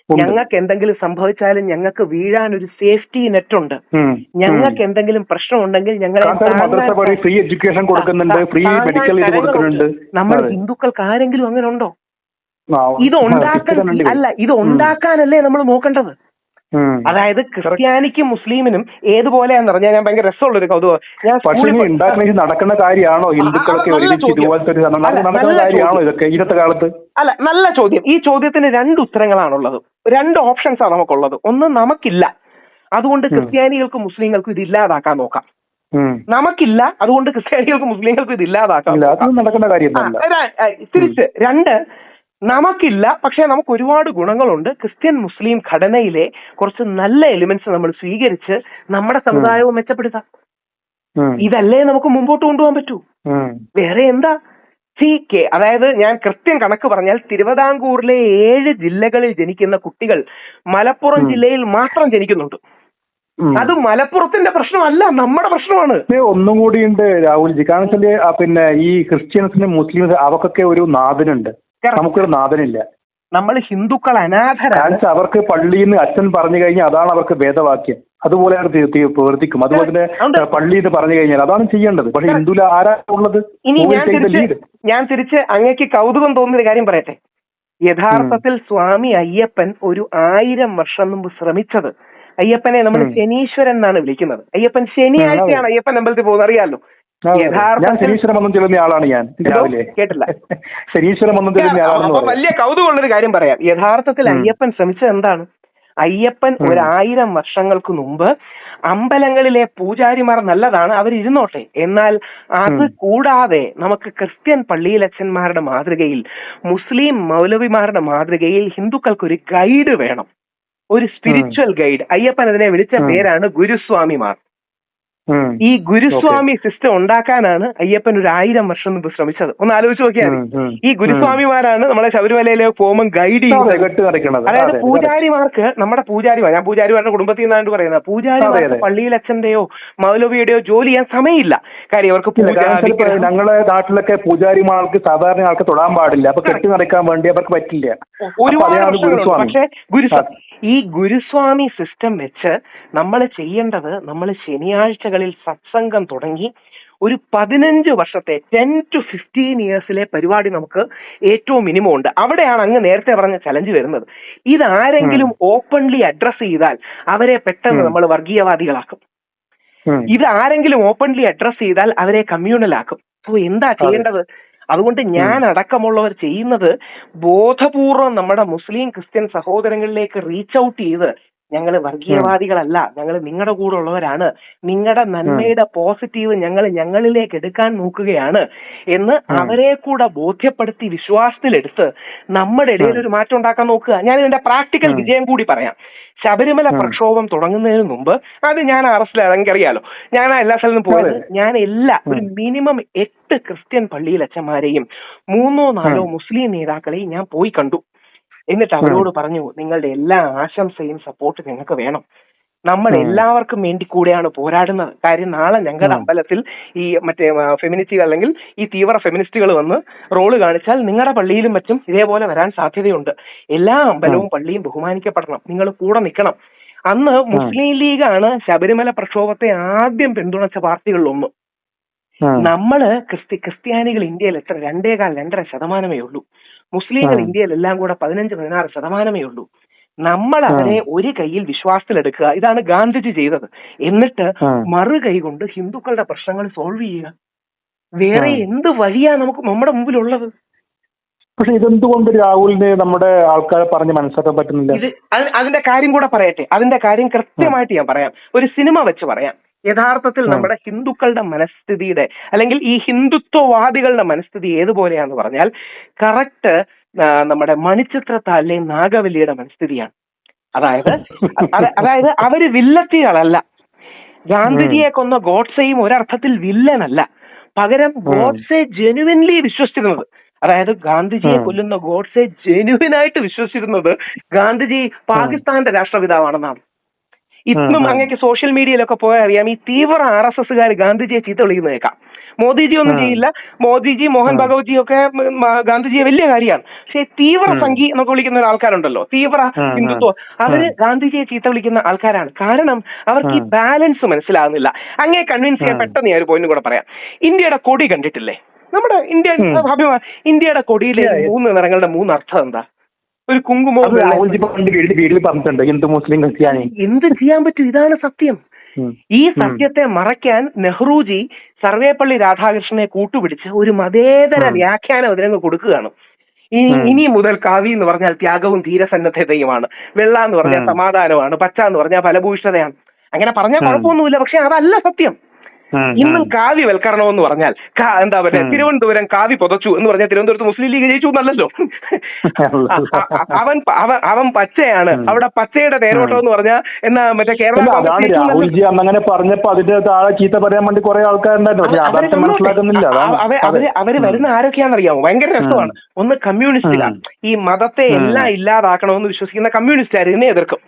ഞങ്ങൾക്ക് എന്തെങ്കിലും സംഭവിച്ചാലും ഞങ്ങൾക്ക് വീഴാൻ ഒരു സേഫ്റ്റി നെറ്റ് ഉണ്ട്, ഞങ്ങൾക്ക് എന്തെങ്കിലും പ്രശ്നം ഉണ്ടെങ്കിൽ ഞങ്ങളെ ഫ്രീ എഡ്യൂക്കേഷൻ കൊടുക്കുന്നുണ്ട്, ഫ്രീ മെഡിക്കൽ കൊടുക്കുന്നുണ്ട്. നമ്മൾ ഹിന്ദുക്കൾക്ക് ആരെങ്കിലും അങ്ങനെ ഉണ്ടോ? ഇത് ഉണ്ടാക്കാനല്ലേ നമ്മൾ നോക്കേണ്ടത്. അതായത് ക്രിസ്ത്യാനിക്കും മുസ്ലിമിനും ഏതുപോലെയാന്ന് പറഞ്ഞാൽ ഞാൻ ഭയങ്കര രസമുള്ള ഒരു കൗതുകം. നടക്കുന്ന കാര്യമാണോ ഹിന്ദുക്കളൊക്കെ ഇന്നത്തെ കാലത്ത്? അല്ല, നല്ല ചോദ്യം. ഈ ചോദ്യത്തിന് 2 ഉത്തരങ്ങളാണുള്ളത്, 2 ഓപ്ഷൻസാണ് നമുക്കുള്ളത്. ഒന്ന്, നമുക്കില്ല, അതുകൊണ്ട് ക്രിസ്ത്യാനികൾക്കും മുസ്ലിങ്ങൾക്കും ഇത് ഇല്ലാതാക്കാൻ നോക്കാം. നമുക്കില്ല, അതുകൊണ്ട് ക്രിസ്ത്യാനികൾക്കും മുസ്ലിങ്ങൾക്കും ഇത് ഇല്ലാതാക്കാം. നടക്കുന്ന കാര്യം തിരിച്ച് 2, നമുക്കില്ല, പക്ഷെ നമുക്ക് ഒരുപാട് ഗുണങ്ങളുണ്ട്. ക്രിസ്ത്യൻ മുസ്ലിം ഘടനയിലെ കുറച്ച് നല്ല എലിമെന്റ്സ് നമ്മൾ സ്വീകരിച്ച് നമ്മുടെ സമുദായവും മെച്ചപ്പെടുത്താം. ഇതല്ലേ നമുക്ക് മുമ്പോട്ട് കൊണ്ടുപോകാൻ പറ്റൂ. വേറെ എന്താ? അതായത് ഞാൻ കൃത്യം കണക്ക് പറഞ്ഞാൽ തിരുവിതാംകൂറിലെ 7 ജില്ലകളിൽ ജനിക്കുന്ന കുട്ടികൾ മലപ്പുറം ജില്ലയിൽ മാത്രം ജനിക്കുന്നുണ്ട്. അത് മലപ്പുറത്തിന്റെ പ്രശ്നമല്ല, നമ്മുടെ പ്രശ്നമാണ്. ഒന്നും കൂടിയുണ്ട് രാഹുൽജി, കാരണം വെച്ചാല് പിന്നെ ഈ ക്രിസ്ത്യൻസിനും മുസ്ലിംസ് അവർക്കൊക്കെ ഒരു നാഥനുണ്ട്, നമുക്കൊരു നാഥനില്ല. നമ്മൾ ഹിന്ദുക്കൾ അനാഥരാണ്. അവർക്ക് പള്ളിയിൽ നിന്ന് അച്ഛൻ പറഞ്ഞു കഴിഞ്ഞാൽ അതാണ് അവർക്ക് വേദവാക്യം, അതുപോലെയാണ് പ്രവർത്തിക്കും. അതുപോലെ തന്നെ പള്ളിയിൽ നിന്ന് പറഞ്ഞു കഴിഞ്ഞാൽ അതാണ് ചെയ്യേണ്ടത്. പക്ഷെ ഹിന്ദുല ആരാ ഉള്ളത്? ഇനി ഞാൻ തിരിച്ച് അങ്ങേക്ക് കൗതുകം തോന്നുന്ന കാര്യം പറയട്ടെ. യഥാർത്ഥത്തിൽ സ്വാമി അയ്യപ്പൻ ഒരു 1000 വർഷം മുമ്പ് ശ്രമിച്ചത്, അയ്യപ്പനെ നമ്മൾ ശനീശ്വരൻ എന്നാണ് വിളിക്കുന്നത്. അയ്യപ്പൻ ശനിയാഴ്ചയാണ് അയ്യപ്പൻ അമ്പലത്തിൽ പോകുന്നത്, അറിയാലോ. ശനീശ്വരം ചെല്ലുന്ന ആളാണ് ഞാൻ. രാവിലെ കേട്ടില്ല, ശനീശ്വരം വലിയ കൗതുകമുള്ളൊരു കാര്യം പറയാം. യഥാർത്ഥത്തിൽ അയ്യപ്പൻ ശ്രമിച്ചത് എന്താണ്? അയ്യപ്പൻ 1000 വർഷങ്ങൾക്ക് മുമ്പ് അമ്പലങ്ങളിലെ പൂജാരിമാർ നല്ലതാണ്, അവരിരുന്നോട്ടെ, എന്നാൽ അത് കൂടാതെ നമുക്ക് ക്രിസ്ത്യൻ പള്ളിയിലച്ചന്മാരുടെ മാതൃകയിൽ, മുസ്ലിം മൗലവിമാരുടെ മാതൃകയിൽ ഹിന്ദുക്കൾക്കൊരു ഗൈഡ് വേണം, ഒരു സ്പിരിച്വൽ ഗൈഡ്. അയ്യപ്പൻ അതിനെ വിളിച്ച പേരാണ് ഗുരുസ്വാമിമാർ. ഈ ഗുരുസ്വാമി സിസ്റ്റം ഉണ്ടാക്കാനാണ് അയ്യപ്പൻ ഒരു 1000 വർഷം മുമ്പ് ശ്രമിച്ചത്. ഒന്ന് ആലോചിച്ച് നോക്കിയാൽ ഈ ഗുരുസ്വാമിമാരാണ് നമ്മളെ ശബരിമലയിലെ പോകുമ്പോൾ ഗൈഡ് ചെയ്യുന്നത്. അതായത് പൂജാരിമാർക്ക്, നമ്മുടെ പൂജാരിമാർ, ഞാൻ പൂജാരിമാരുടെ കുടുംബത്തിൽ നിന്നാണ് പറയുന്നത്, പൂജാരിമാർക്ക് പള്ളിയിലച്ഛന്റെയോ മൗലവിയുടെയോ ജോലി ചെയ്യാൻ സമയമില്ല. കാര്യം അവർക്ക് ഞങ്ങളുടെ നാട്ടിലൊക്കെ പൂജാരിമാർക്ക് സാധാരണ ആൾക്ക് തൊടാൻ പാടില്ല, അപ്പൊ കെട്ടി നടക്കാൻ വേണ്ടി അവർക്ക് പറ്റില്ല. പക്ഷെ ഈ ഗുരുസ്വാമി സിസ്റ്റം വെച്ച് നമ്മൾ ചെയ്യേണ്ടത്, നമ്മൾ ശനിയാഴ്ചകളിൽ സത്സംഗം തുടങ്ങി ഒരു 15 വർഷത്തെ 10 to 15 ഇയേഴ്സിലെ പരിപാടി നമുക്ക് ഏറ്റവും മിനിമം ഉണ്ട്. അവിടെയാണ് അങ്ങ് നേരത്തെ പറഞ്ഞ ചലഞ്ച് വരുന്നത്. ഇതാരെങ്കിലും ഓപ്പൺലി അഡ്രസ് ചെയ്താൽ അവരെ പെട്ടെന്ന് നമ്മൾ വർഗീയവാദികളാക്കും. ഇത് ആരെങ്കിലും ഓപ്പൺലി അഡ്രസ് ചെയ്താൽ അവരെ കമ്മ്യൂണലാക്കും. സോ എന്താ ചെയ്യേണ്ടത്? അതുകൊണ്ട് ഞാൻ അടക്കമുള്ളവർ ചെയ്യുന്നത് ബോധപൂർവം നമ്മുടെ മുസ്ലിം ക്രിസ്ത്യൻ സഹോദരങ്ങളിലേക്ക് റീച്ച് ഔട്ട് ചെയ്ത്, ഞങ്ങൾ വർഗീയവാദികളല്ല, ഞങ്ങൾ നിങ്ങളുടെ കൂടെ ഉള്ളവരാണ്, നിങ്ങളുടെ നന്മയുടെ പോസിറ്റീവ് ഞങ്ങളിലേക്ക് എടുക്കാൻ നോക്കുകയാണ് എന്ന് അവരെ കൂടെ ബോധ്യപ്പെടുത്തി വിശ്വാസത്തിലെടുത്ത് നമ്മുടെ ഇടയിൽ ഒരു മാറ്റം ഉണ്ടാക്കാൻ നോക്കുക. ഞാൻ ഇതിന്റെ പ്രാക്ടിക്കൽ വിജയം കൂടി പറയാം. ശബരിമല പ്രക്ഷോഭം തുടങ്ങുന്നതിന് മുമ്പ്, അത് ഞാൻ അറസ്റ്റിലാണ്, എനിക്കറിയാലോ, ഞാൻ എല്ലാ സ്ഥലത്തും പോയത്, ഞാൻ ഒരു മിനിമം 8 ക്രിസ്ത്യൻ പള്ളിയിൽ അച്ഛന്മാരെയും 3-4 മുസ്ലിം നേതാക്കളെയും ഞാൻ പോയി കണ്ടു. എന്നിട്ട് അവരോട് പറഞ്ഞു, നിങ്ങളുടെ എല്ലാ ആശംസയും സപ്പോർട്ട് ഞങ്ങൾക്ക് വേണം, നമ്മൾ എല്ലാവർക്കും വേണ്ടി കൂടെയാണ് പോരാടുന്നത്. കാര്യം നാളെ ഞങ്ങളുടെ അമ്പലത്തിൽ ഈ മറ്റേ ഫെമിനിസ്റ്റുകൾ അല്ലെങ്കിൽ ഈ തീവ്ര ഫെമിനിസ്റ്റുകൾ വന്ന് റോള് കാണിച്ചാൽ നിങ്ങളുടെ പള്ളിയിലും മറ്റും ഇതേപോലെ വരാൻ സാധ്യതയുണ്ട്. എല്ലാ അമ്പലവും പള്ളിയും ബഹുമാനിക്കപ്പെടണം, നിങ്ങൾ കൂടെ നിൽക്കണം. അന്ന് മുസ്ലിം ലീഗാണ് ശബരിമല പ്രക്ഷോഭത്തെ ആദ്യം പിന്തുണച്ച പാർട്ടികളിലൊന്ന്. നമ്മള് ക്രിസ്ത്യാനികൾ ഇന്ത്യയിൽ എത്ര 2.25% ഉള്ളൂ. മുസ്ലിങ്ങൾ ഇന്ത്യയിൽ എല്ലാം കൂടെ 15-16% ഉള്ളൂ. നമ്മൾ അവരെ ഒരു കൈയിൽ വിശ്വാസത്തിലെടുക്കുക, ഇതാണ് ഗാന്ധിജി ചെയ്തത്. എന്നിട്ട് മറു കൈ കൊണ്ട് ഹിന്ദുക്കളുടെ പ്രശ്നങ്ങൾ സോൾവ് ചെയ്യുക. വേറെ എന്ത് വഴിയാ നമുക്ക് നമ്മുടെ മുമ്പിലുള്ളത്? പക്ഷെ ഇതെന്തുകൊണ്ട് രാഹുലിന് നമ്മുടെ ആൾക്കാരെ പറഞ്ഞ് മനസ്സിലാക്കാൻ പറ്റുന്നില്ല? ഇത് അതിന്റെ കാര്യം കൂടെ പറയട്ടെ, അതിന്റെ കാര്യം കൃത്യമായിട്ട് ഞാൻ പറയാം, ഒരു സിനിമ വെച്ച് പറയാം. യഥാർത്ഥത്തിൽ നമ്മുടെ ഹിന്ദുക്കളുടെ മനസ്ഥിതിയുടെ അല്ലെങ്കിൽ ഈ ഹിന്ദുത്വവാദികളുടെ മനസ്ഥിതി ഏതുപോലെയാന്ന് പറഞ്ഞാൽ കറക്റ്റ് നമ്മുടെ മണിച്ചിത്രത്താഴിലെ നാഗവല്ലിയുടെ മനസ്ഥിതിയാണ്. അതായത് അവര് വില്ലത്തികളല്ല. ഗാന്ധിജിയെ കൊന്ന ഗോഡ്സെയും ഒരർത്ഥത്തിൽ വില്ലനല്ല. പകരം ഗോഡ്സെ ജെനുവിൻലി വിശ്വസിച്ചിരുന്നത്, അതായത് ഗാന്ധിജിയെ കൊല്ലുന്ന ഗോഡ്സെ ജെനുവിനായിട്ട് വിശ്വസിച്ചിരുന്നത് ഗാന്ധിജി പാകിസ്ഥാന്റെ രാഷ്ട്രപിതാവാണെന്നാണ്. ഇന്നും അങ്ങേക്ക് സോഷ്യൽ മീഡിയയിലൊക്കെ പോയാൽ അറിയാം, ഈ തീവ്ര RSSകാർ ഗാന്ധിജിയെ ചീത്ത വിളിക്കുന്നത് കേൾക്കാം. മോദിജി ഒന്നും ചെയ്യില്ല, മോദിജി മോഹൻ ഭഗവത്ജി ഒക്കെ ഗാന്ധിജിയെ വലിയ കാര്യമാണ്. പക്ഷെ തീവ്ര സംഘി എന്നൊക്കെ വിളിക്കുന്ന ആൾക്കാരുണ്ടല്ലോ, തീവ്ര ഹിന്ദുത്വം, അവര് ഗാന്ധിജിയെ ചീത്ത വിളിക്കുന്ന ആൾക്കാരാണ്. കാരണം അവർക്ക് ഈ ബാലൻസ് മനസ്സിലാകുന്നില്ല. അങ്ങേ കൺവിൻസ് ചെയ്യാൻ പെട്ടെന്ന് ഞാൻ ഒരു പോയിന്റ് കൂടെ പറയാം. ഇന്ത്യയുടെ കൊടി കണ്ടിട്ടില്ലേ? നമ്മുടെ ഇന്ത്യയുടെ കൊടിയിലെ 3 നിറങ്ങളുടെ 3 അർത്ഥം എന്താ? ഒരു കുങ്കുമോ പറഞ്ഞിട്ടുണ്ട്, ഹിന്ദു മുസ്ലിം ക്രിസ്ത്യാനി. എന്ത് ചെയ്യാൻ പറ്റും? ഇതാണ് സത്യം. ഈ സത്യത്തെ മറയ്ക്കാൻ നെഹ്റുജി സർവേപ്പള്ളി രാധാകൃഷ്ണനെ കൂട്ടുപിടിച്ച് ഒരു മതേതര വ്യാഖ്യാനം അതിനങ്ങ് കൊടുക്കുകയാണ്. ഇനി മുതൽ കാവി എന്ന് പറഞ്ഞാൽ ത്യാഗവും ധീരസന്നദ്ധതയുമാണ്, വെള്ള എന്ന് പറഞ്ഞാൽ സമാധാനമാണ്, പച്ച എന്ന് പറഞ്ഞാൽ ഫലഭൂയിഷ്ഠതയാണ്. അങ്ങനെ പറഞ്ഞാൽ കുഴപ്പമൊന്നുമില്ല. പക്ഷെ അതല്ല സത്യം. ഇന്നും കാവ്യവൽക്കരണം എന്ന് പറഞ്ഞാൽ എന്താ പറയുക, തിരുവനന്തപുരം കാവി പുതച്ചു എന്ന് പറഞ്ഞാൽ തിരുവനന്തപുരത്ത് മുസ്ലിം ലീഗ് ജയിച്ചു എന്നല്ലല്ലോ. അവൻ പച്ചയാണ്, അവിടെ പച്ചയുടെ തേരോട്ടം എന്ന് പറഞ്ഞാൽ എന്നാ മറ്റേ കേരള രാഹുൽജി അങ്ങനെ പറഞ്ഞപ്പോ അതിന്റെ താഴെ ചീത്ത പറയാൻ വേണ്ടി കുറെ ആൾക്കാരുണ്ടായിരുന്നു. അവര് വരുന്ന ആരൊക്കെയാണെന്നറിയാമോ? ഭയങ്കര രസമാണ്. ഒന്ന് കമ്മ്യൂണിസ്റ്റുകാർ, ഈ മതത്തെ എല്ലാം ഇല്ലാതാക്കണമെന്ന് വിശ്വസിക്കുന്ന കമ്മ്യൂണിസ്റ്റുകാർ ഇതിനെ എതിർക്കും.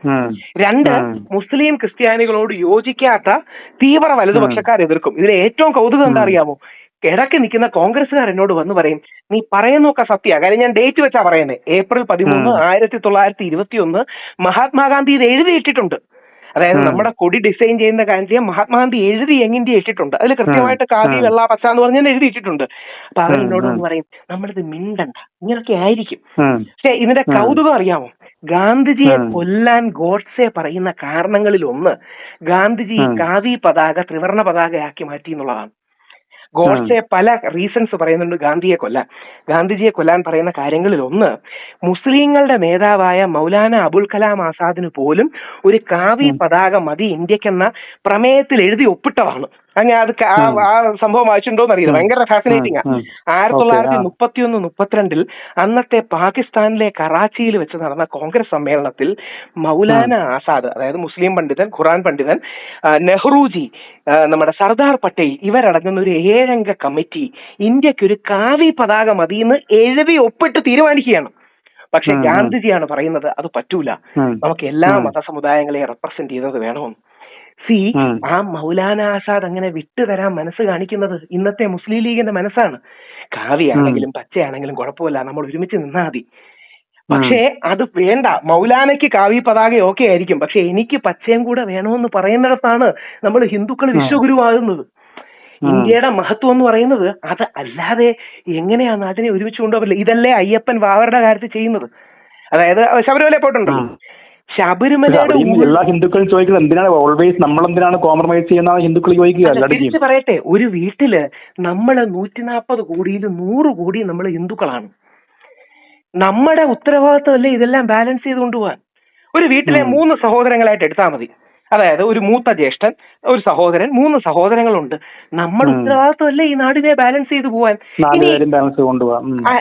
2 മുസ്ലിം ക്രിസ്ത്യാനികളോട് യോജിക്കാത്ത തീവ്ര വലതുപക്ഷക്കാർ എതിർക്കും. ഇതിലെ ഏറ്റവും കൗതുകം എന്താ അറിയാമോ? ഇടയ്ക്ക് നിൽക്കുന്ന കോൺഗ്രസ്സുകാർ എന്നോട് വന്ന് പറയും, നീ പറയുന്നൊക്കെ സത്യ. കാര്യം ഞാൻ ഡേറ്റ് വെച്ചാ പറയുന്നത്, April 13, 1921 മഹാത്മാഗാന്ധി ഇത് എഴുതിയിട്ടിട്ടുണ്ട്. അതായത് നമ്മുടെ കൊടി ഡിസൈൻ ചെയ്യുന്ന കാര്യം മഹാത്മാഗാന്ധി എഴുതി ഇന്ത്യ ഇട്ടിട്ടുണ്ട്. അതിൽ കൃത്യമായിട്ട് കാവി വെള്ള പച്ച എന്ന് പറഞ്ഞാൽ എഴുതിയിട്ടുണ്ട്. അപ്പൊ അവർ എന്നോട് ഒന്ന് പറയും, നമ്മളിത് മിണ്ടണ്ട, ഇങ്ങനൊക്കെ ആയിരിക്കും. പക്ഷെ ഇതിന്റെ കൗതുകം അറിയാമോ? ഗാന്ധിജിയെ കൊല്ലാൻ ഗോഡ്സെ പറയുന്ന കാരണങ്ങളിൽ ഒന്ന് ഗാന്ധിജി കാവി പതാക ത്രിവർണ പതാകയാക്കി മാറ്റി എന്നുള്ളതാണ്. ഗോഡ്സെ പല റീസൺസ് പറയുന്നുണ്ട് ഗാന്ധിജിയെ കൊല്ലാൻ പറയുന്ന കാര്യങ്ങളിൽ ഒന്ന്, മുസ്ലിങ്ങളുടെ നേതാവായ മൗലാന അബുൽ കലാം ആസാദിന് പോലും ഒരു കാവി പതാക മതി ഇന്ത്യക്കെന്ന പ്രമേയത്തിൽ എഴുതി ഒപ്പിട്ടതാണ്. അങ്ങനെ അത് ആ സംഭവം വായിച്ചിട്ടുണ്ടോന്ന് അറിയില്ല, ഭയങ്കര ഫാസിനേറ്റിംഗ് ആണ്. 1931-32 അന്നത്തെ പാകിസ്ഥാനിലെ കറാച്ചിയിൽ വെച്ച് നടന്ന കോൺഗ്രസ് സമ്മേളനത്തിൽ മൗലാന ആസാദ്, അതായത് മുസ്ലിം പണ്ഡിതൻ, ഖുറാൻ പണ്ഡിതൻ, നെഹ്റുജി, നമ്മുടെ സർദാർ പട്ടേൽ ഇവരടങ്ങുന്ന ഒരു 7 അംഗ കമ്മിറ്റി ഇന്ത്യക്കൊരു കാവി പതാക മതിയെന്ന് എഴുതി ഒപ്പിട്ട് തീരുമാനിക്കുകയാണ്. പക്ഷെ ഗാന്ധിജിയാണ് പറയുന്നത് അത് പറ്റൂല, നമുക്ക് എല്ലാ മതസമുദായങ്ങളെയും റെപ്രസെന്റ് ചെയ്യുന്നത് വേണമെന്ന്. ആ മൗലാന ആസാദ് അങ്ങനെ വിട്ടുതരാൻ മനസ്സ് കാണിക്കുന്നത് ഇന്നത്തെ മുസ്ലിം ലീഗിന്റെ മനസ്സാണ്. കാവിയാണെങ്കിലും പച്ചയാണെങ്കിലും കുഴപ്പമില്ല, നമ്മൾ ഒരുമിച്ച് നിന്നാ മതി. പക്ഷേ അത് വേണ്ട, മൗലാനയ്ക്ക് കാവി പതാക ഓക്കെ ആയിരിക്കും, പക്ഷെ എനിക്ക് പച്ചയും കൂടെ വേണമെന്ന് പറയുന്നിടത്താണ് നമ്മൾ ഹിന്ദുക്കൾ വിശ്വഗുരുവാകുന്നത്. ഇന്ത്യയുടെ മഹത്വം എന്ന് പറയുന്നത് അത് അല്ലാതെ എങ്ങനെയാണ് അതിനെ ഒരുമിച്ച് കൊണ്ടുപോകില്ല. ഇതല്ലേ അയ്യപ്പൻ വാവരുടെ കാര്യത്തിൽ ചെയ്യുന്നത്. അതായത് ശബരിമല പോയിട്ടുണ്ടല്ലോ, ശബരിമലയുടെ എല്ലാ ഹിന്ദുക്കളും ചോദിക്കുന്നത് എന്തിനാണ് ഓൾവേസ് നമ്മൾ എന്തിനാണ് കോംപ്രമൈസ് ചെയ്യുന്ന ഹിന്ദുക്കൾ ചോദിക്കുക. പറയട്ടെ, ഒരു വീട്ടില് നമ്മള് 140 കോടിയിൽ 100 കോടി നമ്മൾ ഹിന്ദുക്കളാണ്. നമ്മുടെ ഉത്തരവാദിത്വമല്ലേ ഇതെല്ലാം ബാലൻസ് ചെയ്ത് കൊണ്ടുപോകാൻ. ഒരു വീട്ടിലെ 3 സഹോദരങ്ങളായിട്ട് എടുത്താൽ മതി. അതായത് ഒരു മൂത്ത ജ്യേഷ്ഠൻ, ഒരു സഹോദരൻ, 3 സഹോദരങ്ങളുണ്ട്. നമ്മുടെ ഉത്തരവാദിത്വമല്ലേ ഈ നാടിനെ ബാലൻസ് ചെയ്ത് പോവാൻ.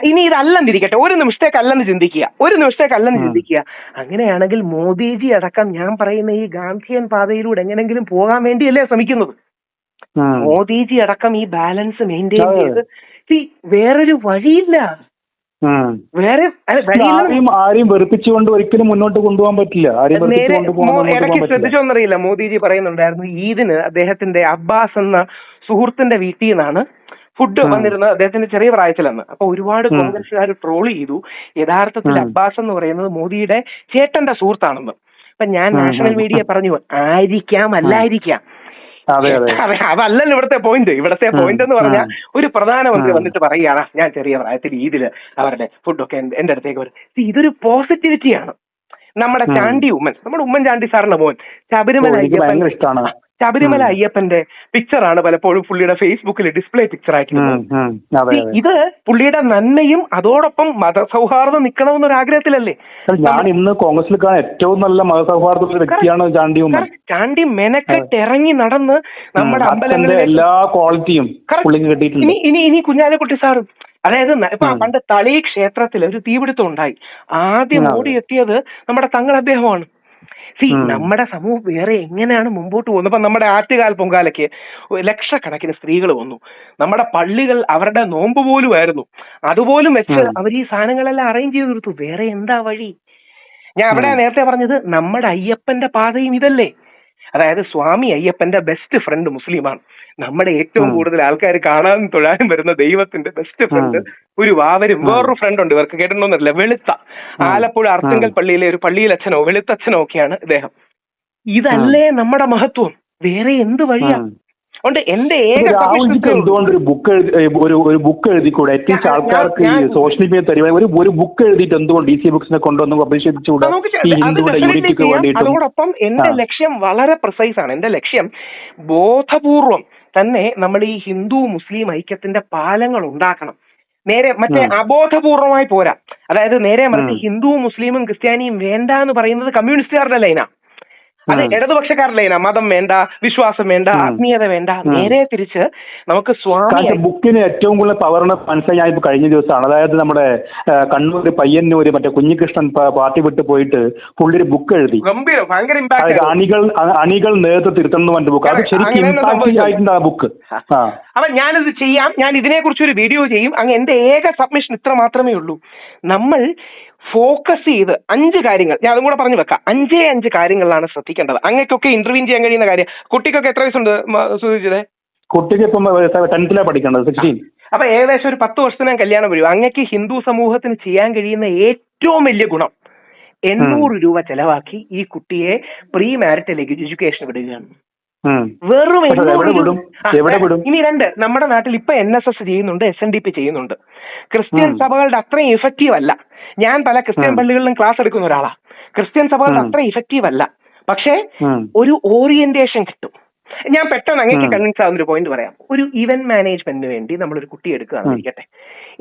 ഇനി ഇതല്ലെന്നിരിക്കട്ടെ, ഒരു നിമിഷത്തേക്ക് അല്ലെന്ന് ചിന്തിക്കുക. അങ്ങനെയാണെങ്കിൽ മോദിജി അടക്കം ഞാൻ പറയുന്ന ഈ ഗാന്ധിയൻ പാതയിലൂടെ എങ്ങനെങ്കിലും പോകാൻ വേണ്ടിയല്ലേ ശ്രമിക്കുന്നത്. മോദിജി അടക്കം ഈ ബാലൻസ് മെയിൻറ്റെയിൻ ചെയ്ത് വേറൊരു വഴിയില്ല. ആരെയും വെറുപ്പിച്ചുകൊണ്ട് ഒരിക്കലും മുന്നോട്ട് കൊണ്ടുപോകാൻ പറ്റില്ല. ഇടയ്ക്ക് ശ്രദ്ധിച്ചോന്നറിയില്ല, മോദിജി പറയുന്നുണ്ടായിരുന്നു ഈദിന് അദ്ദേഹത്തിന്റെ അബ്ബാസ് എന്ന സുഹൃത്തിന്റെ വീട്ടിൽ നിന്നാണ് ഫുഡ് വന്നിരുന്നത്, അദ്ദേഹത്തിന്റെ ചെറിയ പ്രായത്തിലെന്ന്. അപ്പൊ ഒരുപാട് കോൺഗ്രസ്സുകാർ ട്രോൾ ചെയ്തു. യഥാർത്ഥത്തിൽ അബ്ബാസ് എന്ന് പറയുന്നത് മോദിയുടെ ചേട്ടന്റെ സുഹൃത്താണെന്ന്. അപ്പൊ ഞാൻ നാഷണൽ മീഡിയ പറഞ്ഞു, ആയിരിക്കാം അല്ലായിരിക്കാം, അതല്ലല്ലോ ഇവിടുത്തെ പോയിന്റ്. ഇവിടുത്തെ പോയിന്റ് എന്ന് പറഞ്ഞാൽ ഒരു പ്രധാനമന്ത്രി വന്നിട്ട് പറയുകയാണ്, ഞാൻ ചെറിയ പ്രായത്തിൽ ഈദില് അവരുടെ ഫുഡൊക്കെ എന്റെ അടുത്തേക്ക് വരും. ഇതൊരു പോസിറ്റിവിറ്റിയാണ്. നമ്മുടെ ചാണ്ടി നമ്മുടെ ഉമ്മൻചാണ്ടി സാറിന്റെ മോൻ ശബരിമല എനിക്ക് അയ്യപ്പൻ ഭയങ്കര ഇഷ്ടമാണ്. ശബരിമല അയ്യപ്പന്റെ പിക്ചറാണ് പലപ്പോഴും പുള്ളിയുടെ ഫേസ്ബുക്കിൽ ഡിസ്പ്ലേ പിക്ചർ ആയിട്ട്. ഇത് പുള്ളിയുടെ നന്മയും അതോടൊപ്പം മതസൗഹാർദ്ദം നിൽക്കണമെന്നൊരു ആഗ്രഹത്തിലല്ലേ. ഞാൻ ഇന്ന് കോൺഗ്രസിൽ കാണാൻ ഏറ്റവും നല്ല മതസൗഹാർദ്ദ വ്യക്തിയാണ് ചാണ്ടി ഉമ്മൻ. ചാണ്ടി മെനക്കെട്ട് ഇറങ്ങി നടന്ന് നമ്മുടെ അമ്പലങ്ങളിലെ എല്ലാ ക്വാളിറ്റിയും കിട്ടിയിട്ടുണ്ട്. ഇനി കുഞ്ഞാലിക്കുട്ടി സാറും, അതായത് ഇപ്പൊ പണ്ട് തളി ക്ഷേത്രത്തിൽ ഒരു തീപിടുത്തം ഉണ്ടായി, ആദ്യം ഓടിയെത്തിയത് നമ്മുടെ തങ്ങൾ അദ്ദേഹമാണ്. നമ്മുടെ സമൂഹം വേറെ എങ്ങനെയാണ് മുമ്പോട്ട് പോകുന്നത്? ഇപ്പൊ നമ്മുടെ ആറ്റുകാൽ പൊങ്കാലയ്ക്ക് ലക്ഷക്കണക്കിന് സ്ത്രീകൾ വന്നു. നമ്മുടെ പള്ളികൾ അവരുടെ നോമ്പ് പോലും ആയിരുന്നു, അതുപോലും വെച്ച് അവർ ഈ സാധനങ്ങളെല്ലാം അറേഞ്ച് ചെയ്ത് കൊടുത്തു. വേറെ എന്താ വഴി? ഞാൻ അവിടെ നേരത്തെ പറഞ്ഞത് നമ്മുടെ അയ്യപ്പന്റെ പാതയും ഇതല്ലേ. അതായത് സ്വാമി അയ്യപ്പന്റെ ബെസ്റ്റ് ഫ്രണ്ട് മുസ്ലിമാണ്. നമ്മുടെ ഏറ്റവും കൂടുതൽ ആൾക്കാർ കാണാനും തൊഴാനും വരുന്ന ദൈവത്തിന്റെ ബെസ്റ്റ് ഫ്രണ്ട് ഒരു വാവരും. വേറൊരു ഫ്രണ്ട് ഉണ്ട്, ഇവർക്ക് കേട്ടിട്ടുണ്ടോന്നറിയില്ല, വെളുത്ത, ആലപ്പുഴ അർത്തുങ്കൽ പള്ളിയിലെ ഒരു പള്ളിയിലച്ഛനോ വെളുത്തച്ഛനോ ഒക്കെയാണ് ഇദ്ദേഹം. ഇതല്ലേ നമ്മുടെ മഹത്വം? വേറെ എന്ത് വഴിയാ? അതുകൊണ്ട് എന്റെ എന്തുകൊണ്ട് ഒരു ബുക്ക് എഴുതിക്കൂടെ? അറ്റ്ലീസ്റ്റ് ആൾക്കാർക്ക് ഈ സോഷ്യൽ മീഡിയ തരുവാൻ ഒരു ബുക്ക് എഴുതിയിട്ട് എന്തുകൊണ്ട് DC ബുക്സിനെ കൊണ്ടൊന്നും അഭിഷേകിച്ചുകൂടാ? അതോടൊപ്പം എന്റെ ലക്ഷ്യം വളരെ പ്രിസൈസ് ആണ്. എന്റെ ലക്ഷ്യം ബോധപൂർവം തന്നെ നമ്മൾ ഈ ഹിന്ദു മുസ്ലിം ഐക്യത്തിന്റെ പാലങ്ങൾ ഉണ്ടാക്കണം. നേരെ മറ്റേ അബോധപൂർവമായി പോരാ. അതായത് നേരെ മറിച്ച് ഹിന്ദു മുസ്ലിമും ക്രിസ്ത്യാനിയും വേണ്ട എന്ന് പറയുന്നത് കമ്മ്യൂണിസ്റ്റുകാരുടെ ലൈനാ, അത് ഇടതുപക്ഷക്കാരുടെ ലൈനാ. മതം വേണ്ട, വിശ്വാസം വേണ്ട, ആത്മീയത വേണ്ട. നേരെ തിരിച്ച് നമുക്ക് സ്വാമി ബുക്കിന് ഏറ്റവും കൂടുതൽ പവർ മനസ്സിലായി. ഞാൻ ഇപ്പൊ കഴിഞ്ഞ ദിവസമാണ്, അതായത് നമ്മുടെ കണ്ണൂർ പയ്യന്നൂര് മറ്റേ കുഞ്ഞികൃഷ്ണൻ പാർട്ടി വിട്ട് പോയിട്ട് പുള്ളി ഒരു ബുക്ക് എഴുതി, അണികൾ നേതൃത്വം തിരുത്തണം പറഞ്ഞ ബുക്ക്. അത് ശരിക്കും ഇമ്പാക്ട് ആയിട്ടുണ്ട് ആ ബുക്ക്. അപ്പൊ ഞാനിത് ചെയ്യാം, ഞാൻ ഇതിനെ കുറിച്ചൊരു വീഡിയോ ചെയ്യും. അങ്ങ് എന്റെ ഏക സബ്മിഷൻ ഇത്ര മാത്രമേ ഉള്ളൂ. നമ്മൾ ഫോക്കസ് ചെയ്ത് 5 കാര്യങ്ങൾ, ഞാൻ അതും കൂടെ പറഞ്ഞു വെക്കാം. 5 കാര്യങ്ങളാണ് ശ്രദ്ധിക്കേണ്ടത്. അങ്ങനെയൊക്കെ ഇന്റർവ്യൂ ചെയ്യാൻ കഴിയുന്ന കാര്യം. കുട്ടിക്കൊക്കെ എത്ര വയസ്സുണ്ട് സുധീജിതെ? കുട്ടിക്ക് ഇപ്പം 10th പഠിക്കേണ്ടത്, 16. അപ്പൊ ഏകദേശം ഒരു 10 വർഷത്തിനകം കല്യാണം വരും. അങ്ങക്ക് ഹിന്ദു സമൂഹത്തിന് ചെയ്യാൻ കഴിയുന്ന ഏറ്റവും വലിയ ഗുണം 800 രൂപ ചെലവാക്കി ഈ കുട്ടിയെ പ്രീ മാരിറ്റൽ എഡ്യൂക്കേഷൻ വിടുകയാണ്. വെറും 800. ഇനി 2, നമ്മുടെ നാട്ടിൽ ഇപ്പൊ NSS ചെയ്യുന്നുണ്ട്, SNDP ചെയ്യുന്നുണ്ട്. ക്രിസ്ത്യൻ സഭകളുടെ അത്രയും ഇഫക്റ്റീവ് അല്ല. ഞാൻ പല ക്രിസ്ത്യൻ പള്ളികളിലും ക്ലാസ് എടുക്കുന്ന ഒരാളാ. ക്രിസ്ത്യൻ സഭകളുടെ അത്രയും ഇഫക്റ്റീവ് അല്ല, പക്ഷേ ഒരു ഓറിയന്റേഷൻ കിട്ടും. ഞാൻ പെട്ടെന്ന് അങ്ങേക്ക് കൺവിൻസ് ആവുന്ന ഒരു പോയിന്റ് പറയാം. ഒരു ഇവന്റ് മാനേജ്മെന്റിന് വേണ്ടി നമ്മളൊരു കുട്ടി എടുക്കുകയാണെന്നിരിക്കട്ടെ.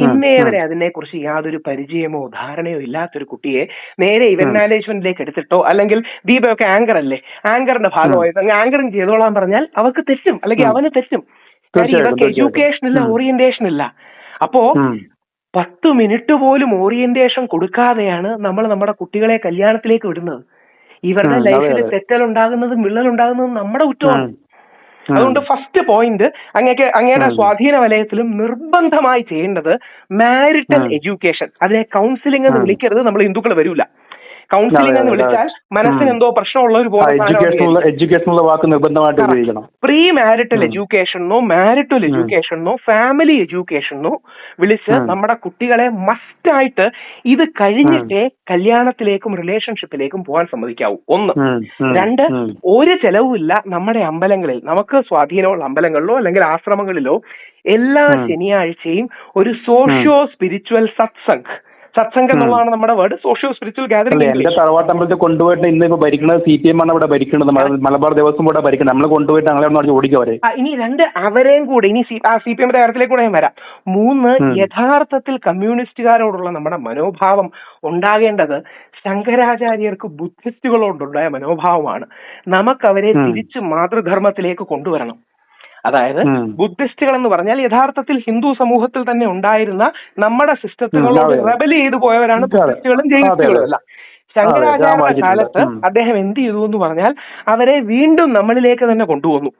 ഇന്നേ വരെ അതിനെക്കുറിച്ച് യാതൊരു പരിചയമോ ധാരണയോ ഇല്ലാത്തൊരു കുട്ടിയെ നേരെ ഇവന്റ് മാനേജ്മെന്റിലേക്ക് എടുത്തിട്ടോ, അല്ലെങ്കിൽ ദീപയൊക്കെ ആങ്കർ അല്ലേ, ആങ്കറിന്റെ ഭാഗമായി ആങ്കറിങ് ചെയ്തോളാൻ പറഞ്ഞാൽ അവർക്ക് തെറ്റും, അല്ലെങ്കിൽ അവന് തെറ്റും. കാര്യം ഇവർക്ക് എഡ്യൂക്കേഷൻ ഇല്ല, ഓറിയന്റേഷൻ ഇല്ല. അപ്പോ 10 മിനിറ്റ് പോലും ഓറിയന്റേഷൻ കൊടുക്കാതെയാണ് നമ്മൾ നമ്മുടെ കുട്ടികളെ കല്യാണത്തിലേക്ക് വിടുന്നത്. ഇവരുടെ ലൈഫിൽ തെറ്റലുണ്ടാകുന്നതും വിള്ളലുണ്ടാകുന്നതും നമ്മുടെ കുറ്റമാണ്. അതുകൊണ്ട് ഫസ്റ്റ് പോയിന്റ്, അങ്ങയുടെ സ്വാധീന വലയത്തിലും നിർബന്ധമായി ചെയ്യേണ്ടത് മാരിറ്റൽ എഡ്യൂക്കേഷൻ. അതിനെ കൗൺസിലിംഗ് എന്ന് വിളിക്കരുത്, നമ്മൾ ഹിന്ദുക്കൾ വരൂല. കൗൺസിലിംഗ് എന്ന് വിളിച്ചാൽ മനസ്സിന് എന്തോ പ്രശ്നമുള്ള ഒരു പ്രീ മാരിറ്റൽ എഡ്യൂക്കേഷനോ മാരിറ്റൽ എഡ്യൂക്കേഷനോ ഫാമിലി എഡ്യൂക്കേഷനോ വിളിച്ച് നമ്മുടെ കുട്ടികളെ മസ്റ്റായിട്ട് ഇത് കഴിഞ്ഞിട്ടേ കല്യാണത്തിലേക്കും റിലേഷൻഷിപ്പിലേക്കും പോകാൻ സമ്മതിക്കാവൂ. 1. 2, ഒരു ചെലവുമില്ല. നമ്മുടെ അമ്പലങ്ങളിൽ, നമുക്ക് സ്വാധീനമുള്ള അമ്പലങ്ങളിലോ അല്ലെങ്കിൽ ആശ്രമങ്ങളിലോ എല്ലാ ശനിയാഴ്ചയും ഒരു സോഷ്യോ സ്പിരിച്വൽ സത്സംഗ് എന്നുള്ളതാണ് നമ്മുടെ വേർഡ്, സോഷ്യോ സ്പിരിച്വൽ ഗാദറിംഗ്. എന്റെ തറവാട്ടമ്പലത്തിൽ കൊണ്ടുപോയിട്ട് ഇന്ന് ഇപ്പൊ ഭരിക്കുന്നത് CPM ആണ് ഇവിടെ ഭരിക്കുന്നത്, മലബാർ ദേവസ്വം കൂടെ ഭരിക്കുന്നത്. നമ്മൾ കൊണ്ടുപോയിട്ട് ഞങ്ങളെ ഓടിക്കും അവരെ. ഇനി 2, അവരെയും കൂടെ ഇനി CPMന്റെ കാര്യത്തിലേക്ക് കൂടെ ഞാൻ വരാം. 3, യഥാർത്ഥത്തിൽ കമ്മ്യൂണിസ്റ്റുകാരോടുള്ള നമ്മുടെ മനോഭാവം ഉണ്ടാകേണ്ടത് ശങ്കരാചാര്യർക്ക് ബുദ്ധിസ്റ്റുകളോടുണ്ടായ മനോഭാവമാണ്. നമുക്കവരെ തിരിച്ച് മാതൃധർമ്മത്തിലേക്ക് കൊണ്ടുവരണം. അതായത് ബുദ്ധിസ്റ്റുകൾ എന്ന് പറഞ്ഞാൽ യഥാർത്ഥത്തിൽ ഹിന്ദു സമൂഹത്തിൽ തന്നെ ഉണ്ടായിരുന്ന നമ്മുടെ സിസ്റ്റത്തുകളോട് റെബൽ ചെയ്തു പോയവരാണ് ബുദ്ധിസ്റ്റുകളും ജൈനിസ്റ്റുകളും എല്ലാം. ശങ്കരാചാര്യ കാലത്ത് അദ്ദേഹം എന്ത് ചെയ്തു എന്ന് പറഞ്ഞാൽ അവരെ വീണ്ടും നമ്മളിലേക്ക് തന്നെ കൊണ്ടുവന്നു,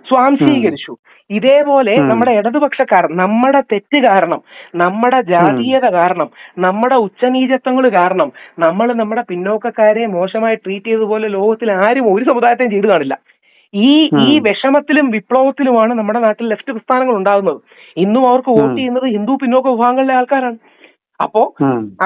സ്വാംശീകരിച്ചു. ഇതേപോലെ നമ്മുടെ ഇടതുപക്ഷക്കാർ നമ്മുടെ തെറ്റ് കാരണം, നമ്മുടെ ജാതീയത കാരണം, നമ്മുടെ ഉച്ചനീചത്വങ്ങൾ കാരണം നമ്മൾ നമ്മുടെ പിന്നോക്കക്കാരെ മോശമായി ട്രീറ്റ് ചെയ്തതുപോലെ ലോകത്തിൽ ആരും ഒരു സമുദായത്തെയും ചെയ്തു കാണില്ല. ഈ വിഷമത്തിലും വിപ്ലവത്തിലുമാണ് നമ്മുടെ നാട്ടിൽ ലെഫ്റ്റ് പ്രസ്ഥാനങ്ങൾ ഉണ്ടാകുന്നത്. ഇന്നും അവർക്ക് വോട്ട് ചെയ്യുന്നത് ഹിന്ദു പിന്നോക്ക വിഭാഗങ്ങളിലെ ആൾക്കാരാണ്. അപ്പോ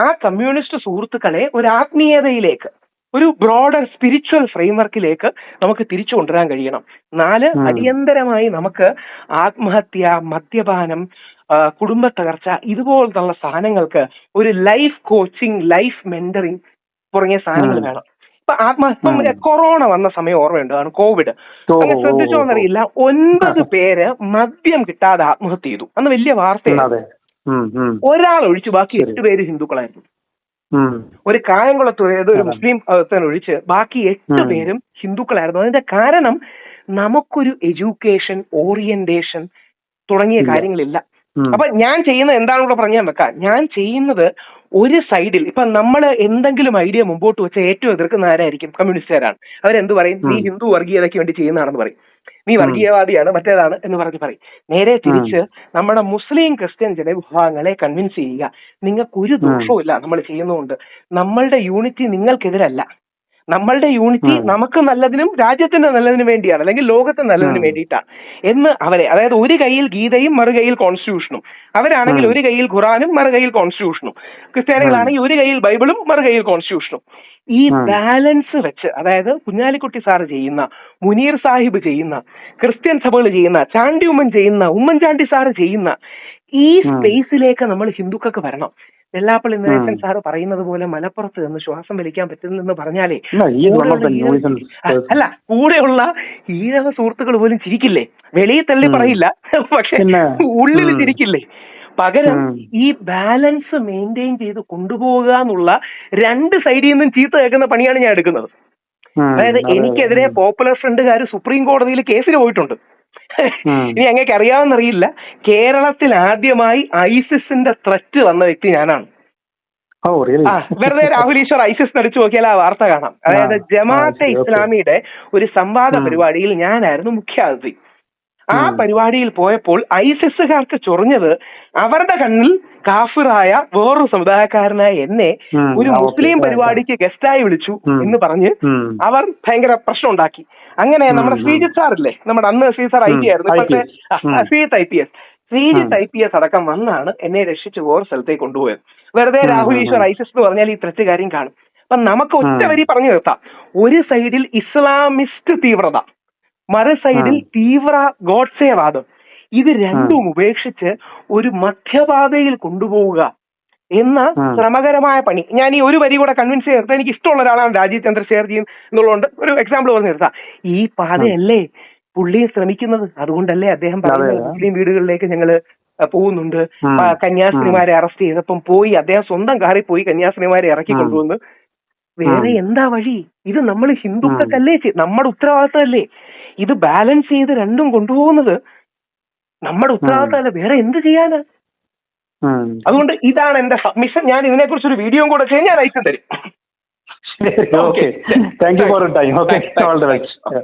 ആ കമ്മ്യൂണിസ്റ്റ് സുഹൃത്തുക്കളെ ഒരു ആത്മീയതയിലേക്ക്, ഒരു ബ്രോഡർ സ്പിരിച്വൽ ഫ്രെയിംവർക്കിലേക്ക് നമുക്ക് തിരിച്ചു കൊണ്ടുവരാൻ കഴിയണം. 4, അടിയന്തരമായി നമുക്ക് ആത്മഹത്യ, മദ്യപാനം, കുടുംബ തകർച്ച ഇതുപോലുള്ള സാധനങ്ങൾക്ക് ഒരു ലൈഫ് കോച്ചിങ്, ലൈഫ് മെന്ററിങ് തുടങ്ങിയ സാധനങ്ങൾ വേണം. ഇപ്പം കൊറോണ വന്ന സമയം ഓർമ്മയുണ്ട്, കോവിഡ്. അങ്ങനെ ശ്രദ്ധിച്ചോന്നറിയില്ല, 9 പേര് മദ്യം കിട്ടാതെ ആത്മഹത്യ ചെയ്തു. അന്ന് വലിയ വാർത്തയാണ്. ഒരാൾ ഒഴിച്ച് ബാക്കി 8 പേര് ഹിന്ദുക്കളായിരുന്നു. ഒരു കായംകുളത്ത് ഒരു മുസ്ലിം ഒഴിച്ച് ബാക്കി 8 പേരും ഹിന്ദുക്കളായിരുന്നു. അതിന്റെ കാരണം നമുക്കൊരു എഡ്യൂക്കേഷൻ, ഓറിയന്റേഷൻ തുടങ്ങിയ കാര്യങ്ങളില്ല. അപ്പൊ ഞാൻ ചെയ്യുന്നത് എന്താണെന്ന് പറഞ്ഞാൽ വെക്കാം. ഞാൻ ചെയ്യുന്നത് ഒരു സൈഡിൽ ഇപ്പൊ നമ്മൾ എന്തെങ്കിലും ഐഡിയ മുമ്പോട്ട് വെച്ച ഏറ്റവും എതിർക്കുന്ന ആരായിരിക്കും? കമ്മ്യൂണിസ്റ്റുകാരാണ്. അവരെന്ത് പറയും? നീ ഹിന്ദു വർഗീയതയ്ക്ക് വേണ്ടി ചെയ്യുന്നതാണെന്ന് പറയും, നീ വർഗീയവാദിയാണ്, മറ്റേതാണ് എന്ന് പറഞ്ഞ് പറയും. നേരെ തിരിച്ച് നമ്മുടെ മുസ്ലിം ക്രിസ്ത്യൻ ജനവിഭാഗങ്ങളെ കൺവിൻസ് ചെയ്യുക, നിങ്ങൾക്കൊരു ദോഷവും ഇല്ല നമ്മൾ ചെയ്യുന്നതുകൊണ്ട്, നമ്മളുടെ യൂണിറ്റി നിങ്ങൾക്കെതിരല്ല, നമ്മളുടെ യൂണിറ്റി നമുക്ക് നല്ലതിനും രാജ്യത്തിന്റെ നല്ലതിനും വേണ്ടിയാണ്, അല്ലെങ്കിൽ ലോകത്തിന് നല്ലതിനും വേണ്ടിയിട്ടാണ് എന്ന് അവരെ, അതായത് ഒരു കയ്യിൽ ഗീതയും മറുകൈയിൽ കോൺസ്റ്റിറ്റ്യൂഷനും, അവരാണെങ്കിൽ ഒരു കയ്യിൽ ഖുറാനും മറുകൈയിൽ കോൺസ്റ്റിറ്റ്യൂഷനും, ക്രിസ്ത്യാനികളാണെങ്കിൽ ഒരു കയ്യിൽ ബൈബിളും മറുകൈയിൽ കോൺസ്റ്റിറ്റ്യൂഷനും, ഈ ബാലൻസ് വെച്ച്, അതായത് കുഞ്ഞാലിക്കുട്ടി സാറ് ചെയ്യുന്ന, മുനീർ സാഹിബ് ചെയ്യുന്ന, ക്രിസ്ത്യൻ സഭകൾ ചെയ്യുന്ന, ചാണ്ടി ഉമ്മൻ ചെയ്യുന്ന, ഉമ്മൻചാണ്ടി സാറ് ചെയ്യുന്ന ഈ സ്പേസിലേക്ക് നമ്മൾ ഹിന്ദുക്കൾക്ക് വരണം. വെള്ളാപ്പള്ളി നടേശൻ സാറ് പറയുന്നത് പോലെ മലപ്പുറത്ത് നിന്ന് ശ്വാസം വലിക്കാൻ പറ്റുന്നില്ലെന്ന് പറഞ്ഞാലേ അല്ല, കൂടെയുള്ള ഈഴവ സുഹൃത്തുക്കൾ പോലും ചിരിക്കില്ലേ? വെളിയിൽ തള്ളി പറയില്ല, പക്ഷെ ഉള്ളിൽ ചിരിക്കില്ലേ? പകരം ഈ ബാലൻസ് മെയിൻറ്റെയിൻ ചെയ്ത് കൊണ്ടുപോകുക എന്നുള്ള 2 സൈഡിൽ നിന്നും ചീത്ത കേൾക്കുന്ന പണിയാണ് ഞാൻ എടുക്കുന്നത്. അതായത് എനിക്കെതിരെ പോപ്പുലർ ഫ്രണ്ടുകാർ സുപ്രീം കോടതിയിൽ കേസിന് പോയിട്ടുണ്ട്. ഇനി അങ്ങേക്ക് അറിയാമെന്നറിയില്ല, കേരളത്തിൽ ആദ്യമായി ഐസിസിന്റെ ത്രെറ്റ് വന്ന വ്യക്തി ഞാനാണ്. വെറുതെ രാഹുൽ ഈശ്വർ ഐസിസ് നടിച്ചു നോക്കിയാൽ ആ വാർത്ത കാണാം. അതായത് ജമാഅത്തെ ഇസ്ലാമിയുടെ ഒരു സംവാദ പരിപാടിയിൽ ഞാനായിരുന്നു മുഖ്യാതിഥി. ആ പരിപാടിയിൽ പോയപ്പോൾ ഐസിസുകാർക്ക് ചൊറിഞ്ഞത് അവരുടെ കണ്ണിൽ കാഫിറായ വേറൊരു സമുദായക്കാരനായ എന്നെ ഒരു മുസ്ലിം പരിപാടിക്ക് ഗസ്റ്റായി വിളിച്ചു എന്ന് പറഞ്ഞ് അവർ ഭയങ്കര പ്രശ്നം ഉണ്ടാക്കി. അങ്ങനെ നമ്മുടെ ശ്രീജിത്ത് സാറില്ലേ, നമ്മുടെ അന്ന് ശ്രീസാർ ഐ പി ആയിരുന്നു, ഇപ്പോഴത്തെ ശ്രീജിത്ത് IPS അടക്കം വന്നാണ് എന്നെ രക്ഷിച്ച് വേറെ സ്ഥലത്തേക്ക് കൊണ്ടുപോയത്. വെറുതെ രാഹുൽ ഈശ്വർ ഐസിസ് എന്ന് പറഞ്ഞാൽ ഈ ത്രെറ്റ് കാര്യം കാണും. അപ്പൊ നമുക്ക് ഒറ്റ വരി പറഞ്ഞു നിർത്താം. ഒരു സൈഡിൽ ഇസ്ലാമിസ്റ്റ് തീവ്രത, മറു സൈഡിൽ തീവ്ര ഗോഡ്സേവാദം, ഇത് രണ്ടും ഉപേക്ഷിച്ച് ഒരു മധ്യപാതയിൽ കൊണ്ടുപോവുക എന്ന ശ്രമകരമായ പണി. ഞാൻ ഈ ഒരു വരി കൂടെ കൺവിൻസ് ചെയ്ത് നിർത്താം. എനിക്ക് ഇഷ്ടമുള്ള ഒരാളാണ് രാജീവ് ചന്ദ്രശേഖർജി എന്നുള്ളതുകൊണ്ട് ഒരു എക്സാമ്പിൾ പറഞ്ഞു നിർത്താം. ഈ പാതയല്ലേ പുള്ളി ശ്രമിക്കുന്നത്, അതുകൊണ്ടല്ലേ അദ്ദേഹം പറയുന്നത് മുസ്ലിം വീടുകളിലേക്ക് ഞങ്ങള് പോകുന്നുണ്ട്, കന്യാസ്ത്രീമാരെ അറസ്റ്റ് ചെയ്തപ്പം പോയി അദ്ദേഹം സ്വന്തം കാറിൽ പോയി കന്യാസ്ത്രീമാരെ ഇറക്കി കൊണ്ടുവന്ന്. വേറെ എന്താ വഴി? ഇത് നമ്മൾ ഹിന്ദുക്കൾക്കല്ലേ, നമ്മുടെ ഉത്തരവാദിത്തമല്ലേ? ഇത് ബാലൻസ് ചെയ്ത് രണ്ടും കൊണ്ടുപോകുന്നത് നമ്മുടെ ഉത്തരവാദിത്തമല്ല, വേറെ എന്ത് ചെയ്യാനാ? അതുകൊണ്ട് ഇതാണ് എന്റെ സബ്മിഷൻ. ഞാൻ ഇതിനെ കുറിച്ച് ഒരു വീഡിയോ കൂടെ ചെയ്യാൻ ഞാൻ അയച്ചു തരും. Okay, thank you for time. Okay, all the best.